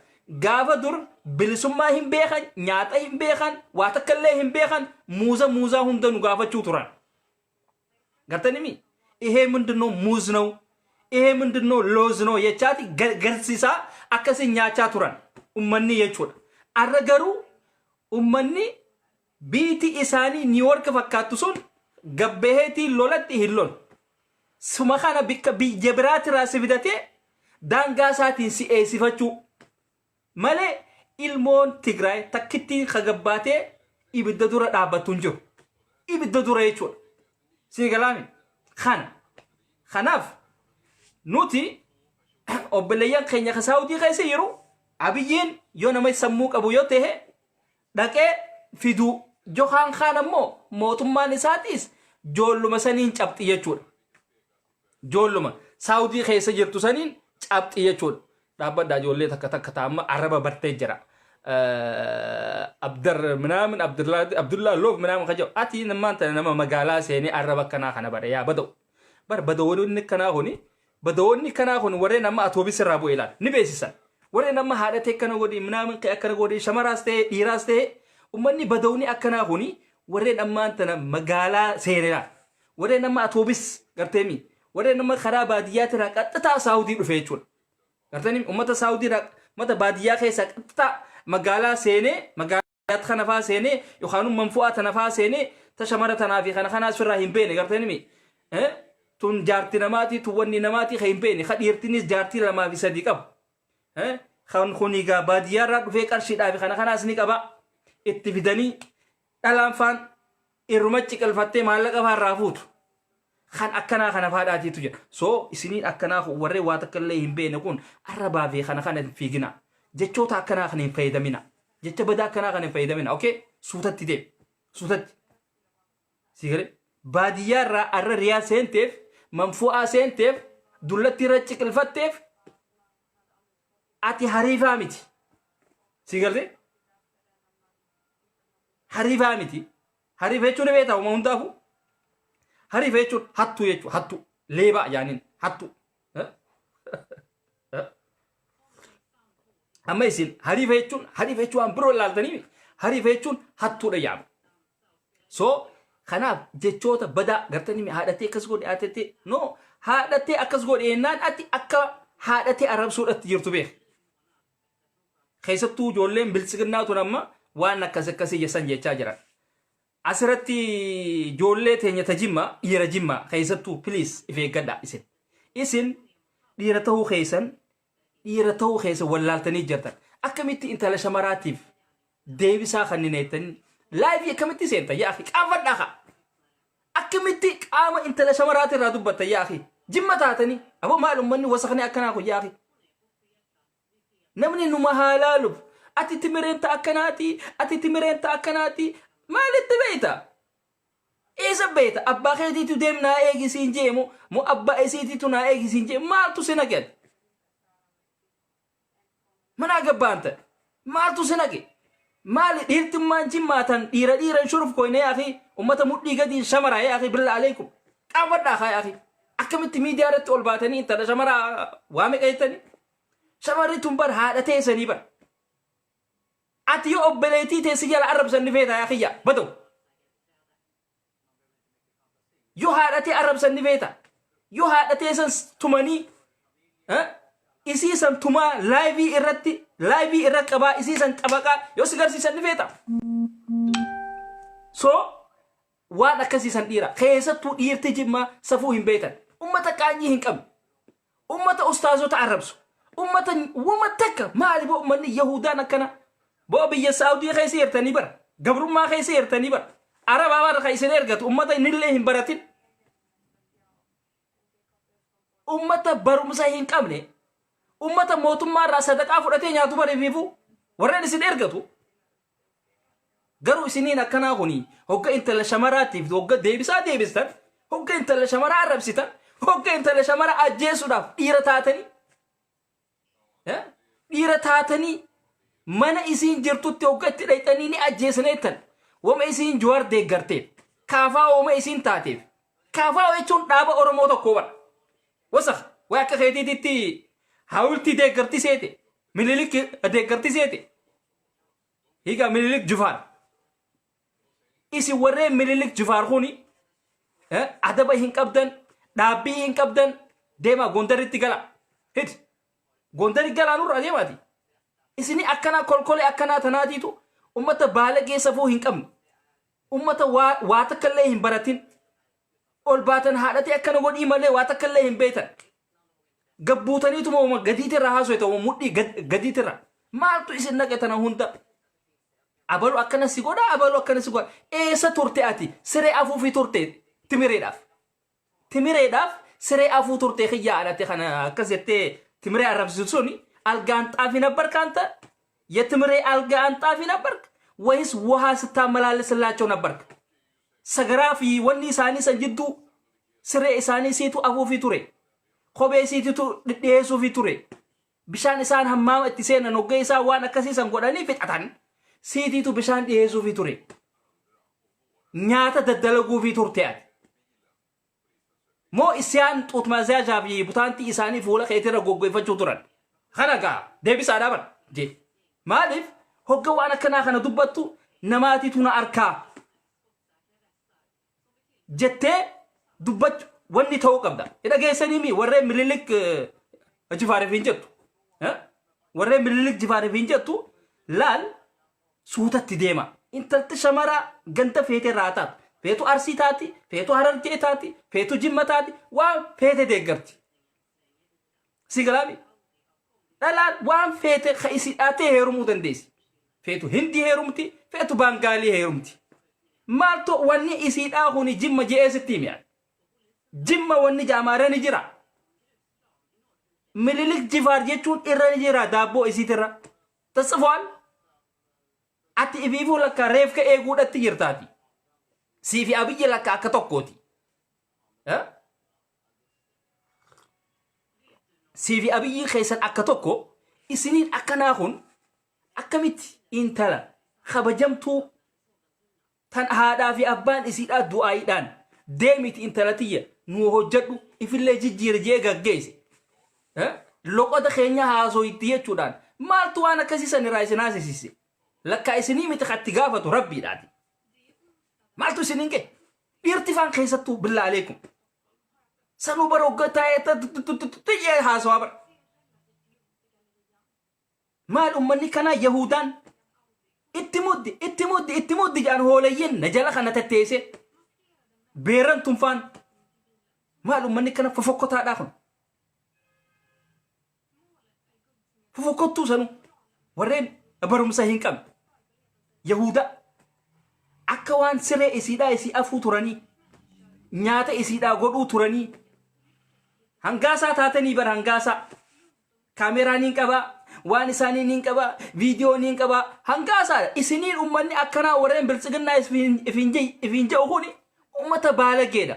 ጋፈ ዱር ብልሱማ ሂም ቤኸን ኛጣ ሂም ቤኸን ዋተከለ ሂም ቤኸን ሙዛ ሁንደኑ ጋፈቹ ቱራን ገርተኒሚ ይሄ ምንድነው ሙዝ ነው ይሄ ምንድነው ሎዝ ነው የቻቲ ገርሲሳ አከስኛቻ ቱራን ኡመኒ የቹዳ አረገሩ ኡመኒ ቢቲ ኢሳኒ ኒውዮርክ ፈካቱሱን ገበሄቲ ሎለት ይህሎን ሱማኻና ቢከ ቢጀብራት ራስ ቢደቴ ዳንጋሳቲን ሲፈቹ ማለ ኢልሞን ትግራይ ተክቲ ከገባቴ ኢብደዱራ ዳባቱን ጆ ኢብደዱራ የቹዳ ሲገላሚ خناف نوتي obboleeyyan keenya ka Saawudii keessa jiru abiyyiin yoo nama sammuu qabu yoo ta'e dhaqee fidu johaan kaan ammoo mootummaan isaatis joolluma saniin cabxi jechuudha joolluma Saawudii keessa jirtu saniin cabxi jechuudha dhaabbaddaa ijoollee takka taa'amma arraba bartee jira Abdullah Loof minaamin kajaw ati namaan nama magaalaa seenee arraba kanaa kana bare yaa badawoonni kanaa kuni warreen nama atoobis irraa bu'e ilaal ni beeksisan warreen nama haadha ta'e kana godhi minaamin ka'e akkana godhi shamaraas ta'e dhiiraas ta'e ummanni badawni akkanaa kuni warreen ammaan tana magaalaa seenee warreen nama atoobis garteemi warreen nama karaa baadiyyaa irraa qaxxataa Saawudii dhufe jechuudha gartanii ummata Saawudii irraa mata baadiyyaa keessa qaxxataa magaalaa seenee magaalaa kana faa seenee yookaan manfu'aa tana faa seenee tashamara tanaa fi kana asirraa hin beene gartanii tun jaartii namaati tu wanni namaati hin beene khadhiirtinis jaartii lamaa fi sadii qaba kan kunigaa baadiyyaa irraa dhufee qarshiidhaa fi kanaas ni qaba itti fidanii dhalaan faan irrumachi qalfattee maallaqa faarraa fuutu kan akkanaa kana faadhaatiitu jira so isiniin akkanaa warree waa takka illee hin beene kun arrabaa fi kana fiigina jechoota akkanaa kan hin fayyadamina jecha badaa akkanaa kan hin fayyadamina okay suutatti sigare baadiyyaa irraa arra riyaa seenteef manfu'aa seenteef dullatti irra ciqilfatteef ati hariifaa miti si galte hariifaa miti hariifa jechuun beektaa uma hundaafu hariifa jechuun hattuu jechuun hattuu leebaa jaaniin hattuu amma isin hariifa jechuun waan biroo ilaaltanii hariifa jechuun hattuudha yaama so kanaaf jechoota badaa gartanii haadhatee akkas godhe haadhatee no haadhatee akkas godhe ennaan ati akka haadhatee arrabsuudhaatti jirtu beek keessattuu ijoolleen bilisiginnaatu amma waan akkasii jessan jechaa jiran asirratti ijoollee teenya tajimma dhiira jimma keessattuu please if eeggadha isin dhiira ta'uu keessan wallaaltanii jirtan akkamitti intala shamaraatiif deebisaa kannineettanii laayifii akkamitti seenta yaa akhi qaanfadhaa akkamitti qaama intala shamaraati irraa dubbatta yaa akhi jimma taatanii aboo maal ummanni wasakni akkanaa kun yaa akhi namni numa haalaaluuf ati timireenta akkanaati maalitti beeyta isa beeyta abbaa keetiitu deem naa eegisiin jeemu moo abbaa isiitiitu naa eegisiin jeemu maaltu si naqe manaa gabbaanta maaltu si naqe maali dhiirtummaan jimmaatan dhiiran shuruf koyne yaa akhi ummata mudhii gadiin shamaraa yaa akhi billaa aleikum qaanfadhaa yaa akhi akkamitti miidiyaa irratti ol baatanii intala shamaraa waame qayettanii shamarri tun bar haadha teessanii bar ati yoo obboleetii teessi jala arrabsanni feeta yaa kiyya batawu yoo haadhatee arrabsanni feeta yoo haadhatee san tumanii isii san tumaa laayivii irra qabaa isii san qabaqaa yoo si garsiisan ni feeta so waan akkasiisan dhiira keessattuu dhiirti jimmaa safuu hin beekan ummata qaanyii hin qabne ummata ustaazota arrabsu ummata takka maali bo ummanni yahudaan akkana bo biyya saawudii keessa hirtanii bara gabrummaa keessa hirtanii bara arabaa bara ka isin ergatu ummata inillee hin baratin ummata barumsa hin qabne ummata mootummaa irraa sadaqaa fudhatee nyaatu bareefiifu warreen isin ergatu garuu isiniin akkanaa kuni hogga intala shamaraatiif hogga deebistan hogga intala shamaraa arrabsitan hogga intala shamaraa ajjeesuudhaaf dhiira taatanii mana isiin jirtutti hogga itti dhayxanii ni ajjeesneettan wama isiin Jawaar deeggarteef kaafaa wama isiin taateef kaafaa jechuun dhaaba Oromoo tokko bara wasakh waa akka keetiititti hawultii deeggartii seete Minilik deeggartii seete higa Minilik Jufaar isi warreen Minilik Jufaar kuni adaba hin qabdan dhaabbii hin qabdan deema Gondaritti gala hid Gondari gala nurra deemaati isini akkana kolkole akkana tanaatiitu ummata baalagee safuu hin qabne ummata waa takkallee hin baratin ol baatan haadhatee akkana godhii malee waa takkallee hin beetan gabbuutaniituma uma gadiitirra haasoo mudhii gadiitirra maaltu isin naqe tana hunda abalu akkana si godha eessa turte ati siree afuufii turte timireedhaaf siree afuu turte xiyyaa alatti kana akkas jettee timiree arrabsitu suni algaan xaafii nabbar kaanta የትምሬ አልጋ አንጣፊ ነበርክ ወይስ ውሃ ስታመላለስላቸው ነበርክ ሰገራፊ ወኒ ሳኒ ሰንጅዱ ስሬ ሳኒ ሲቱ አፉ ፊቱሬ ኮቤ ሲቱ ዲዴሱ ፊቱሬ ቢሻን ኢሳን ሐማም እትሴነ ነው ገይሳ ዋን አከሲሰን ጎዳኒ ፍጣታን ሲቲቱ ቢሻን ዲዴሱ ፊቱሬ ኛታ ደደለጉ ፊቱርቲያት ሞ ኢስያን ጡት ማዛጃ ቢ ቡታንቲ ኢሳኒ ፉላ ኸይተረ ጎጎ ይፈቹ ቱራን ኸናጋ ደቢስ አዳበር ጄ ማሊፍ ሆገው አና ከና ዱበቱ ነማቲቱና አርካ ጀቴ ዱበት ወኒ ተው ቀብዳ እደገሰኒሚ ወሬ ምልልክ እጅፋረ ፊንጀቱ ወሬ ምልልክ ጅፋረ ፊንጀቱ ላል ሱተት ዲማ እንተልት ሸመራ ገንተ ፌቴ ራታት ፌቱ አርሲታቲ ፌቱ ሀረርቴታቲ ፌቱ ጅመታቲ ዋ ፌቴ ደገርቲ ሲገላቢ ላል ዋን ፌቴ ኸይሲዳቴ ሄሩሙ ደንዴስ ፌቱ hindi ሄሩምቲ ፌቱ ባንጋሊ ሄሩምቲ ማልቶ ወኒ ኢሲዳ ሁኒ ጅመ ጄኤስቲሚያ ጅመ ወኒ ጃማረን ጅራ ምልልክ ጅፋር ጀቹን ኢረን ጅራ ዳቦ ኢሲትራ ተጽፏል አቲ ኢቪቡ ለካ ሬፍከ ኤጉደት ይርታቲ ሲፊ አብይ ለካ አከተኮቲ ሲፊ አብይ ኸይሰን አከተኮ isiniin akkanaa kun akkamitti intala kabajamtuu tan haadhaa fi abbaan isiidhaa du'aayiidhaan deemiti intala tiyya nu hojjedhu ifillee jijjiirjee gaggeesse loqoda keenya haasoyitti jechuudhaan maaltu waan akkasiisan irraa isin haasisise lakkaa isinii miti katti gaafatu rabbiidhaati maaltu isiniin kee dhiirtifaan keessattuu billaaleekum sanuu bara hoggaa taa'ee haasawaa bara maal ummanni kanaa yahudaan itti muddi jaan hoolayyin na jala kana tatteesse beeran tunfaan maal ummanni kana fofokkotaadhaa kun fofokkottuu sanu warreen barumsa hin qabne yahuda akka waan siree isiidhaa isii afuu turanii nyaata isiidhaa godhuu turanii hangaasaa taatanii bar hangaasaa kaameraan hin qabaa waan isaaniin hin qabaa viidiyoon hin qabaa hangaasaa isiniin ummanni akkanaa warreen biltsiginnaa ifiin jedhu kuni ummata baalageedha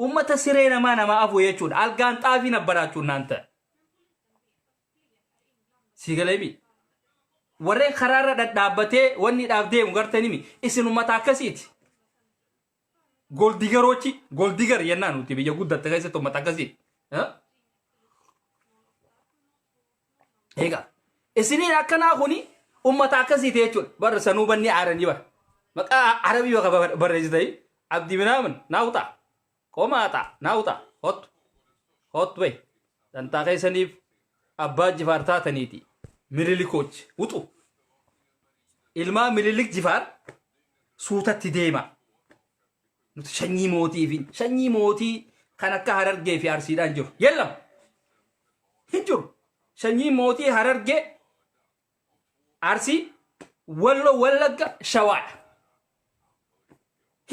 ummata siree namaa afuu jechuudha algaan xaafii nabbaraachuu naan ta'a sigaleemi warreen karaarra dhadhaabbatee wanni dhaaf deemu gartanimi isin ummata akkasiiti goldigar yennaa nuti biyya guddatte keessatti ummata akkasiiti egaa isiniin akkanaa kuni ummata akkasiiti jechuudha barra sanuu banni aaranii bara maqaa arabii baka barreessitee abdii minaamin naawutaa qomaataa naawutaa hottu bay dantaa keessaniif abbaa jifaar taataniiti mililikochi wuxu ilmaa mililik jifaar suutatti deema nuti shanyii mootii kan akka harargee fi arsiidhaan jiru yellam hin jiru shanyii mootii harargee arsii wallo wallagga shawaadha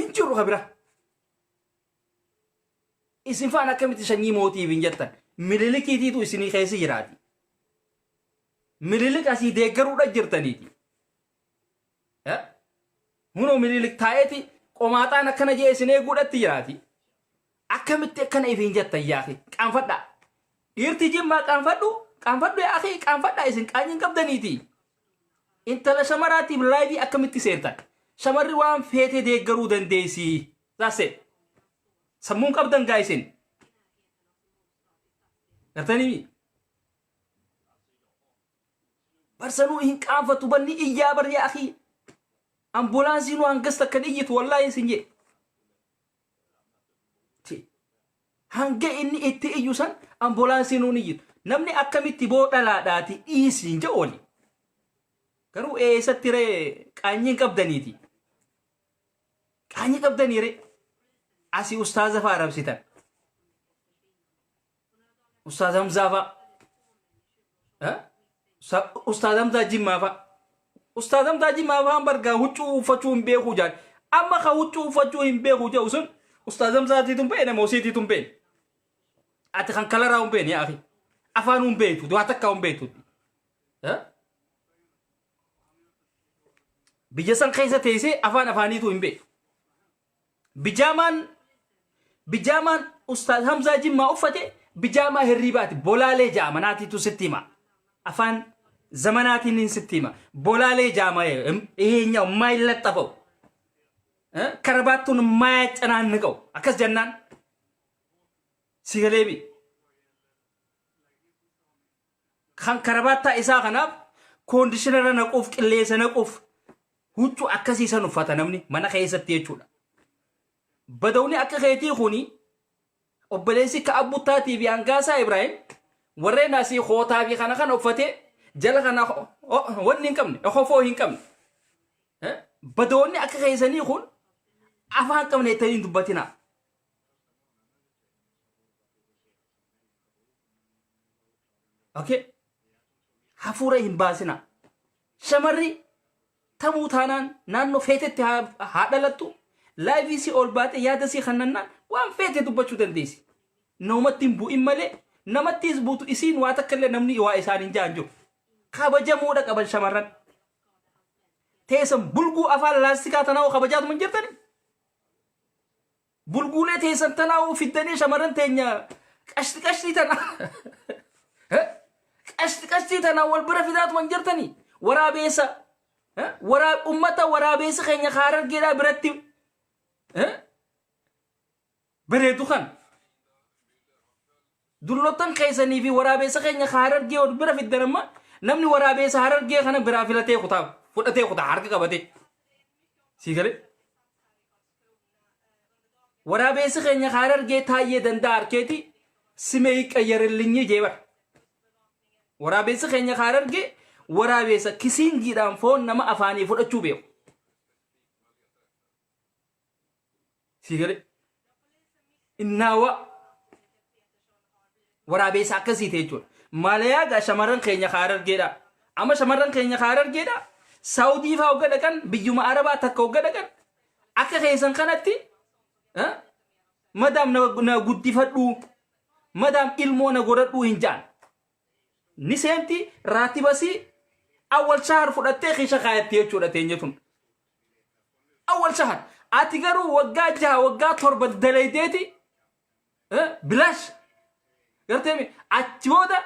hin jiru kabira isin faan akkamitti shanyii mootiif hin jettan mililikiitiitu isinii keessa jiraati mililik asii deeggaruudha jirtaniiti hunoo mililik taa'eeti qomaaxaan akkana jee isin eeguudhatti jiraati akkamitti akkana ifiin jettan yaaqi qaanfadhaa dhiirti jimmaa qaanfadhu yaaqi qaanfadhaa isin qaanyiin qabdaniiti intala shamaraatiif laayivii akkamitti seentan shamarri waan feete deeggaruu dandeessi zaase sammuun qabdan gaa isin gartanii barsanuu hin qaanfatu banni iyyaa bar yaaqi ambulaansii nu hangasta akkan iyyitu wallaahi isin jee hanga inni itti iyyu san ambulaansii nuun iyyitu namni akkamitti boo dhalaadhaati dhiisiin je ooli garuu eessatti ree qaanyiin qabdaniiti qaanyii qabdanii ree asii ustaaza faa arabsitan ustaaza hamzaa faa ustaaza hamzaa jimmaa faa ustaaza hamzaa jimmaa faa bargaa huccuu uffachuu hin beekuu jaan amma ka huccuu uffachuu hin beekuu jedhu sun ustaaza hamzaatiitun beene moosiitiitun beene ati kan kalaraa hin beene yaa akhi afaan hin beektu waa takkaa hin beektu biyya san keessa teessee afaan afaaniitu hin beektu bijaamaan ustaaz hamzaa jimmaa uffate bijaamaa hirribaati bolaalee jaama naatiitu sitti hima afaan zamanaatiin hin sitti hima bolaalee jaama eenya ummaa hin laxxafa'u karabaattuun ummaa canaan ni qabu akkas jennaan sigaleebi kan karabaattaa isaa kanaaf koondishinara naquuf qilleessa naquuf huccuu akkasiisan uffata namni mana keessatti jechuudha badawni akka keetii kuni obboleessi ka abbuttaatii fi hangaasaa Ibrahim warreen asii hootaa fi kana uffatee jala kana wanni hin qabne hofoo hin qabne badawni akka keessanii kun afaan qabne itti dubbatina okay hafuura hin baasina shamarri tamuu taanaan naannoo feetetti haa dhalattu laayivii si ol baate yaada si kannannaan waan feete dubbachuu dandeessi namatti hin bu'in malee namattis buutu isiin waa takka illee namni waa isaaniin jaan jiru kabajamuudha qaban shamarran teessan bulguu afaan laastikaa tanaa'uu kabajaatuma hin jirtani bulguulee teessan tanaa'uu fiddanii shamarran teenya qashtii tana qasti tana wal bira fidaatu man jirtani waraabessa ummata waraabessa keenya Harargeedhaa biratti bareedu kan dullotan keessanii fi waraabessa keenya Harargee wal bira fiddanamma namni waraabessa Harargee kana biraa filatee kutaa fudhatee kutaa harka qabatee sigale waraabessa keenya Harargee taayee danda'a arkeeti simee qayyarellinyi jeebar waraabessa keenya Harargee waraabessa kisingiidhaan foon nama afaanii fudhachuu beeku sigale innawa waraabessa akkasii jechuudha Malaya ga shamaran keenya Harargeedha amma shamaran keenya Harargeedha Saudi faa ogada kan biyyuma Arabaa takka ogada kan akka keessan kanatti madam na guddifadhu madam ilmoo na godhadhu hinjaan ni seenti raatibasi awwal shahar fudhattee kisha kaayatti jechuudha teenyatun awwal shahar ati garuu waggaa 6 waggaa 7 dalaydeeti bilash gartemi achi booda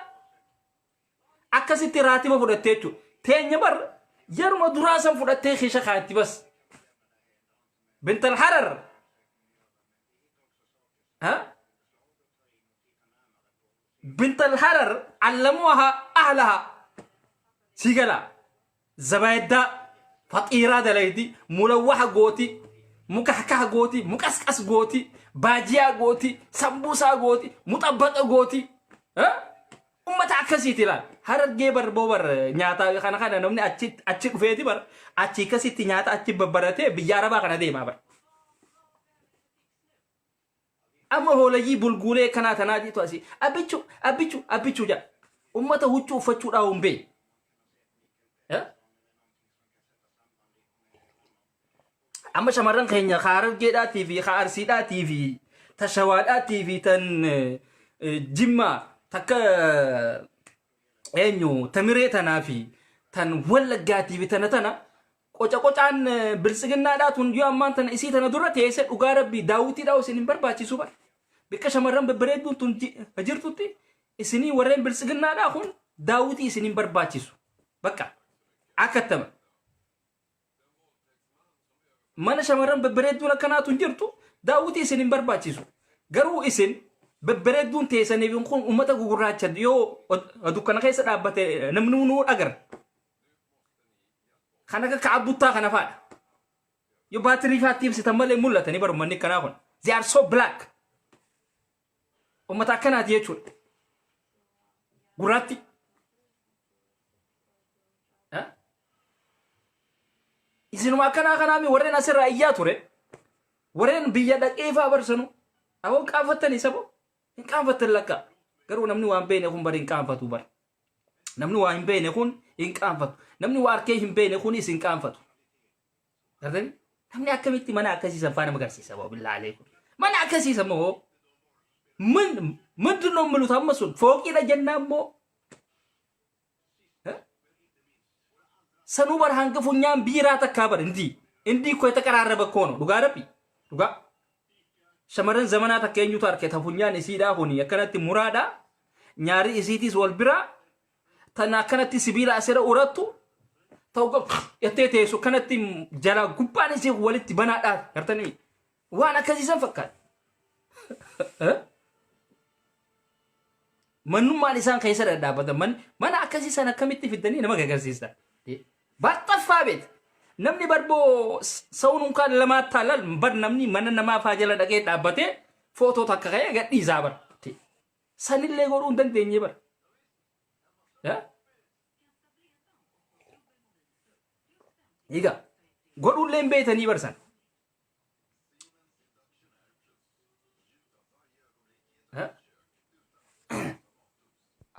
akkasitti raatiba fudhattee jechuudha teenya bar yeruma duraasan fudhattee kisha kaayatti bas bint al-Harar بنت الحرر علموها أهلها سيجلا زبايدا فقيرة دلائدي ملوحة قوتي مكحكح قوتي مكسكس قوتي باجيا قوتي سمبوسا قوتي مطبقة قوتي أمة عكسيتي لا Harargee bar bobar nyaata kana namni achi dhufeeti bar achi kasitti nyaata achi babbarate biyya Arabaa kana deema bar amma hoolayi bulgulee kana tanaaji to asi abichu ja ummata huccuu uffachuudha umbe amma shamarran keenya Harargeedhaa TV Arsiidhaa TV Tashawaadhaa TV tan Jimma takka enyu Tamiree tanaa fi tan Wallaggaa TV tana qocaan bilsiginnaadhaa tun yoo ammaan tana isii tana dura teesse dhugaa rabbii daawwitiidhaa isin barbaachisu bar bikka shamarran babbareedduun tun jirtutti isinii warreen bilsiginnaadhaa kun daawwitii isin barbaachisu bakka akkatama mana shamarran babbareedduun akkanaatu jirtu daawwitii isin barbaachisu garuu isin babbareedduun teessaniif kun ummata gugurraacha yoo dukkana keessa dhaabbate namni nu agar kana ka kaabutta kana faadha yo battery faatiif sitan malee mul'atani barumanni kana kun they are so black ummata kana jechuudha gurraatti isinuma kana mi warreen asirraa iyyaa ture warreen biyya dhaqeefaa barsanu awon qaafatani sabo hin qaafatan lakka garuu namni waan beene kun bari hin qaafatu bar namni waan hin beene kun hin qaafatu namni waa arkee hin beene kun isin qaafatu gartani namni akkamitti mana akkasiisan faana magarsiisa boo billahi alaykum mana akkasiisan moo من دون ملوت هم مسؤول فوق إلى جنة مو سنوبر هانك فنيام بيرات كابر إندي كوي تكرار بكونو دوغا ربي دوغا شمرن زمانات كينيو تاركه تفنيان إسيدا هوني يكنت مرادا نياري إسيتيس والبرا تنا كانت سبيلا أسيرا أوراتو توقف يتيتي سو كانت جلا قباني سي ولد بنات يرتني وانا كزيسا فكر منو ما لسان كيسر دابا من أكاسي سنة كميتي في الدنيا نما كيسيستا بطفا بيت نمني بربو سونون كان لما تالل بر نمني من نما فاجل دقيت دابته فوتو تكايا غدي زابر سن اللي غورون دن دنيا بر يا يغا غورون لين بيتني برسان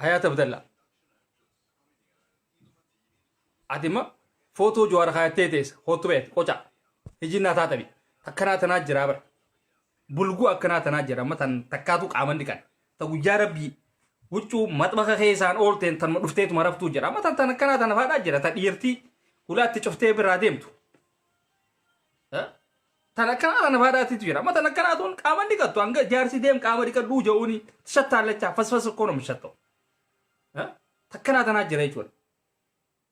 حياة بدلا عديما فوتو جوار خايتي تيس خوتو بيت قوچا هجينا تاتبي تكنا تناجرا بر بلغو اكنا تناجرا متن تكاتو قامن دكان تو جاربي وچو مطبخ خيسان اولتين تن دفتيت مرفتو جرا متن تنكنا تنفادا جرا تديرتي ولات تشفتي براديمتو ها تنكنا تنفادا تيجرا متن كنا تون قامن دكاتو انغ جارسي ديم قامن دكا دو جوني شتالچا فسفس كونو مشتو takkanaa tanaa jira jechuudha.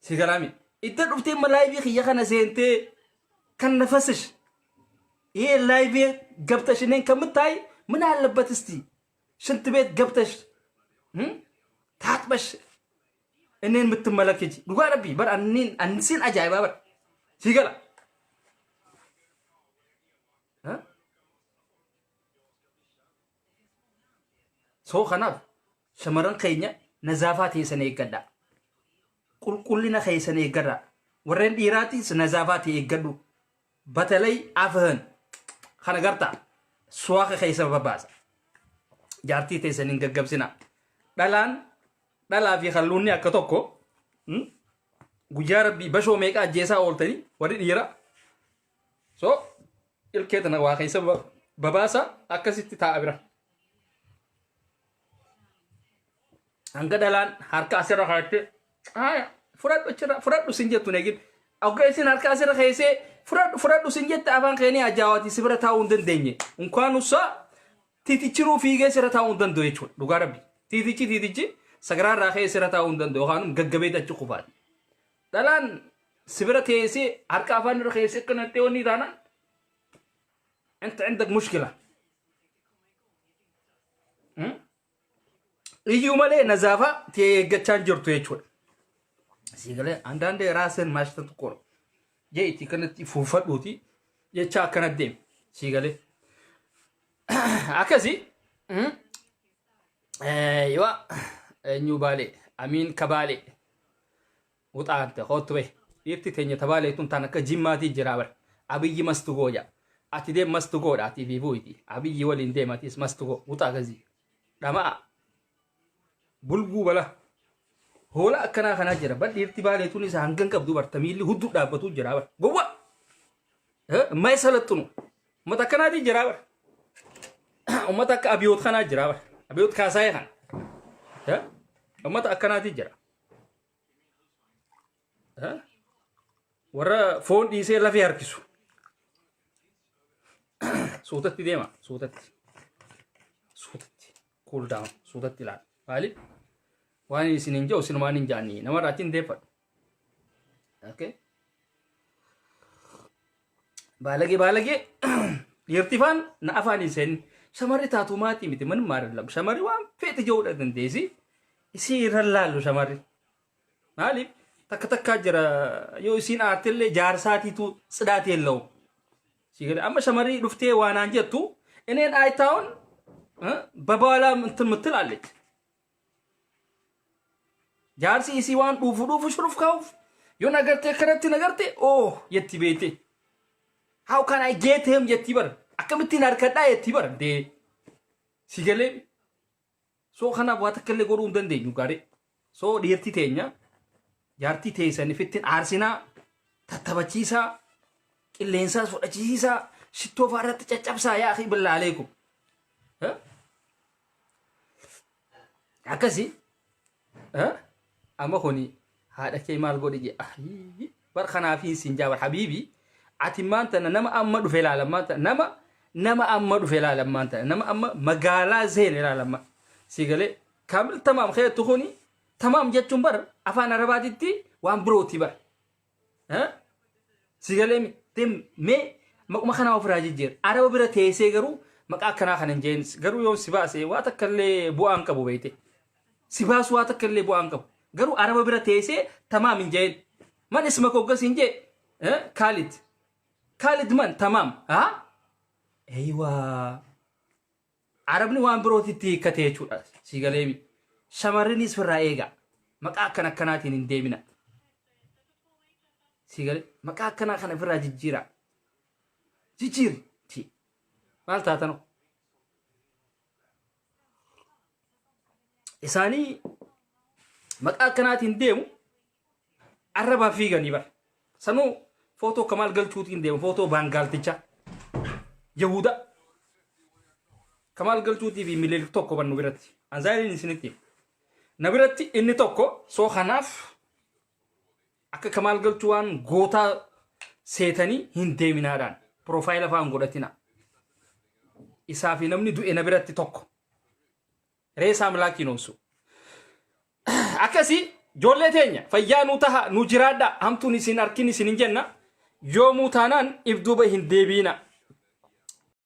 Si galaami. Itti dhuftee laayivii kiyya kana seentee kan nafasash. laayivii ገብተሽ እኔን ከምታይ ምን አለበት እስቲ ሽንት ቤት ገብተሽ ታጥበሽ እኔን የምትመለከች ዱጋ ረቢ በር አንሲን አጃይባ በር ሲገላ ሰው ከናፍ ሸመረን ከኛ ነዛፋት የሰነ ይገዳ ቁልቁልና ከየሰነ ይገዳ ወረን ዲራቲስ ነዛፋት ይገዱ በተለይ አፍህን ከነገርታ ሱዋኸ ከይሰ በባሳ ጃርቲ ተሰኒን ገገብስና ዳላን ዳላ ፊ ኸሉኒ አከቶኮ ጉያ ረቢ በሾ ሜቃ ጄሳ ኦልተኒ ወዲ ዲራ ሶ ኢልኬተና ዋ ከይሰ በባሳ አከሲቲ ታብራ አንገ ዳላን ሀርካ አሰራ ሀርቴ ፍራዱ ሲንጀቱ ነግን አውቀሲን ሀርካ አሰራ ከይሴ ፍራዱ ሲንጀት አፋን ከኔ አጃዋቲ ሲብረታው እንደንደኝ እንኳን ውሳ ቲቲችሩ ፊገ ሲረታው እንደንዶ ይችል ዱጋረቢ ቲቲቺ ሰግራራ ከይ ሲረታው እንደንዶ ኻንም ገገቤታች ቁፋት ዳላን ሲብረቴሲ ሀርካ አፋን ረከይሲ ከነቴውኒ ዳና انت عندك مشكله እዩ መለ ነዛፋ ተገቻን ጀርቶ ይችል ሲገለ አንዳንዴ ራስን ማሽተት እኮ ነው ጀይቲ ከነቲ ፉፈዱቲ የቻ ከነደም ሲገለ አከዚ አይዋ እኙ ባሌ አሚን ከባሌ ውጣንተ ሆትበ ይፍቲ ተኛ ተባለ ቱንታና ከጂማቲ ጅራበር አብይ መስተጎያ አቲዴ መስተጎዳ ቲቪ ቡይቲ አብይ ወሊንዴ ማቲስ መስተጎ ውጣ ከዚ ዳማ ቡልጉ በላ ሆላ አከና ከና ጀራ በዲርቲ ባሌቱን ይሳ አንገን ቀብዱ በርተሚሊ ሁዱ ዳበቱ ጀራ በር ጎዋ ማይሰለጥኑ መተከናዲ ጀራ በር ኡመተከ አብዮት ከና ጀራ በር አብዮት ካሳይ ኸን ኡመተ አከናዲ ጀራ ወረ ፎን ዲሴ ለፊ ያርኪሱ ሱተት ዲማ ሱተት ኩል ዳውን ሱተት ይላል ባሊ ዋኒ ሲንንጆ ሲንማኒን ጃኒ ነመራችን ደፈ ኦኬ ባለጌ ይርቲፋን ናአፋኒ ሰን ሸመሪ ታቱማቲ ሚት ምን ማረለም ሸመሪ ዋን ፌት ጆውደ እንደዚ እሲ ይረላሉ ሸመሪ ማሊ ተከተካ ጀራ ዮሲን አትለ ጃርሳቲቱ ጽዳት የለው ሲገለ አማ ሸመሪ ዱፍቴ ዋና እንጀቱ እኔን አይታውን በባላ እንትን ምትል አለች ጃርሲ ሲዋን ዱፉ ሽሩፍ ካውፍ ዮ ነገርቴ ከረቲ ነገርቴ ኦ የቲ ቤቴ how can I get him የቲ በር አከምቲን አርከዳ የቲ በር እንዴ ሲገለ ሶ ኸና ዋተከለ ጎሩ እንደንደኙ ጋሪ ሶ ዲርቲ ተኛ ጃርቲ ተይሰን ፍትን አርሲና ተተበቺሳ ቅሌንሳ ሶዳቺሳ ሽቶ ፋረት ጨጨብሳ ያ አኺ ብላ አለይኩም አከሲ أما خوني هذا كي مال قولي جي برخنا في سنجاب حبيبي عتمان تنا نما أمد في العالم ما نما أمد في العالم ما نما أما مقالا زين العالم ما سيقولي كامل تمام خير تخوني تمام جت بر أفانا ربادتي وان بروتي بر سيقولي تم ما خنا وفراجي جير أنا ببرة تيسي قرو ما كنا خنا جينس قرو يوم سباسي واتكلي بوان كبو بيتي سباس واتكلي بوان كبو قرو عربة برا تيسي تمام إنجيل من اسمك وقص إنجي خالد من تمام أيوة عربني وان بروتي تي كتيجو سيقاليمي شمرني سفر رأيقا مكا كنا كناتين انديمنا سيقالي مكا كنا كنا فرا جيجيرا جيجير تي مال تاتنو إساني مكا كناتين ديمو عربا فيغاني بار سنو فوتو كمال قلتوتين ديمو فوتو بانقالتيچا يهودا كمال قلتوتي في مليل توكو بان نبرتي انزايري نسنتي نبرتي اني توكو سو خناف اكا كمال قلتوان غوتا سيتاني هندي منادان بروفايل فان غودتينا إسافي نمني دو نبرتي توكو ريسا ملاكي نوسو akkasi jolle teenya fayyaa nu taha nu jiraadha hamtuun isin arkin isin hin jenna yoomuu taanaan ibduuba hin deebiina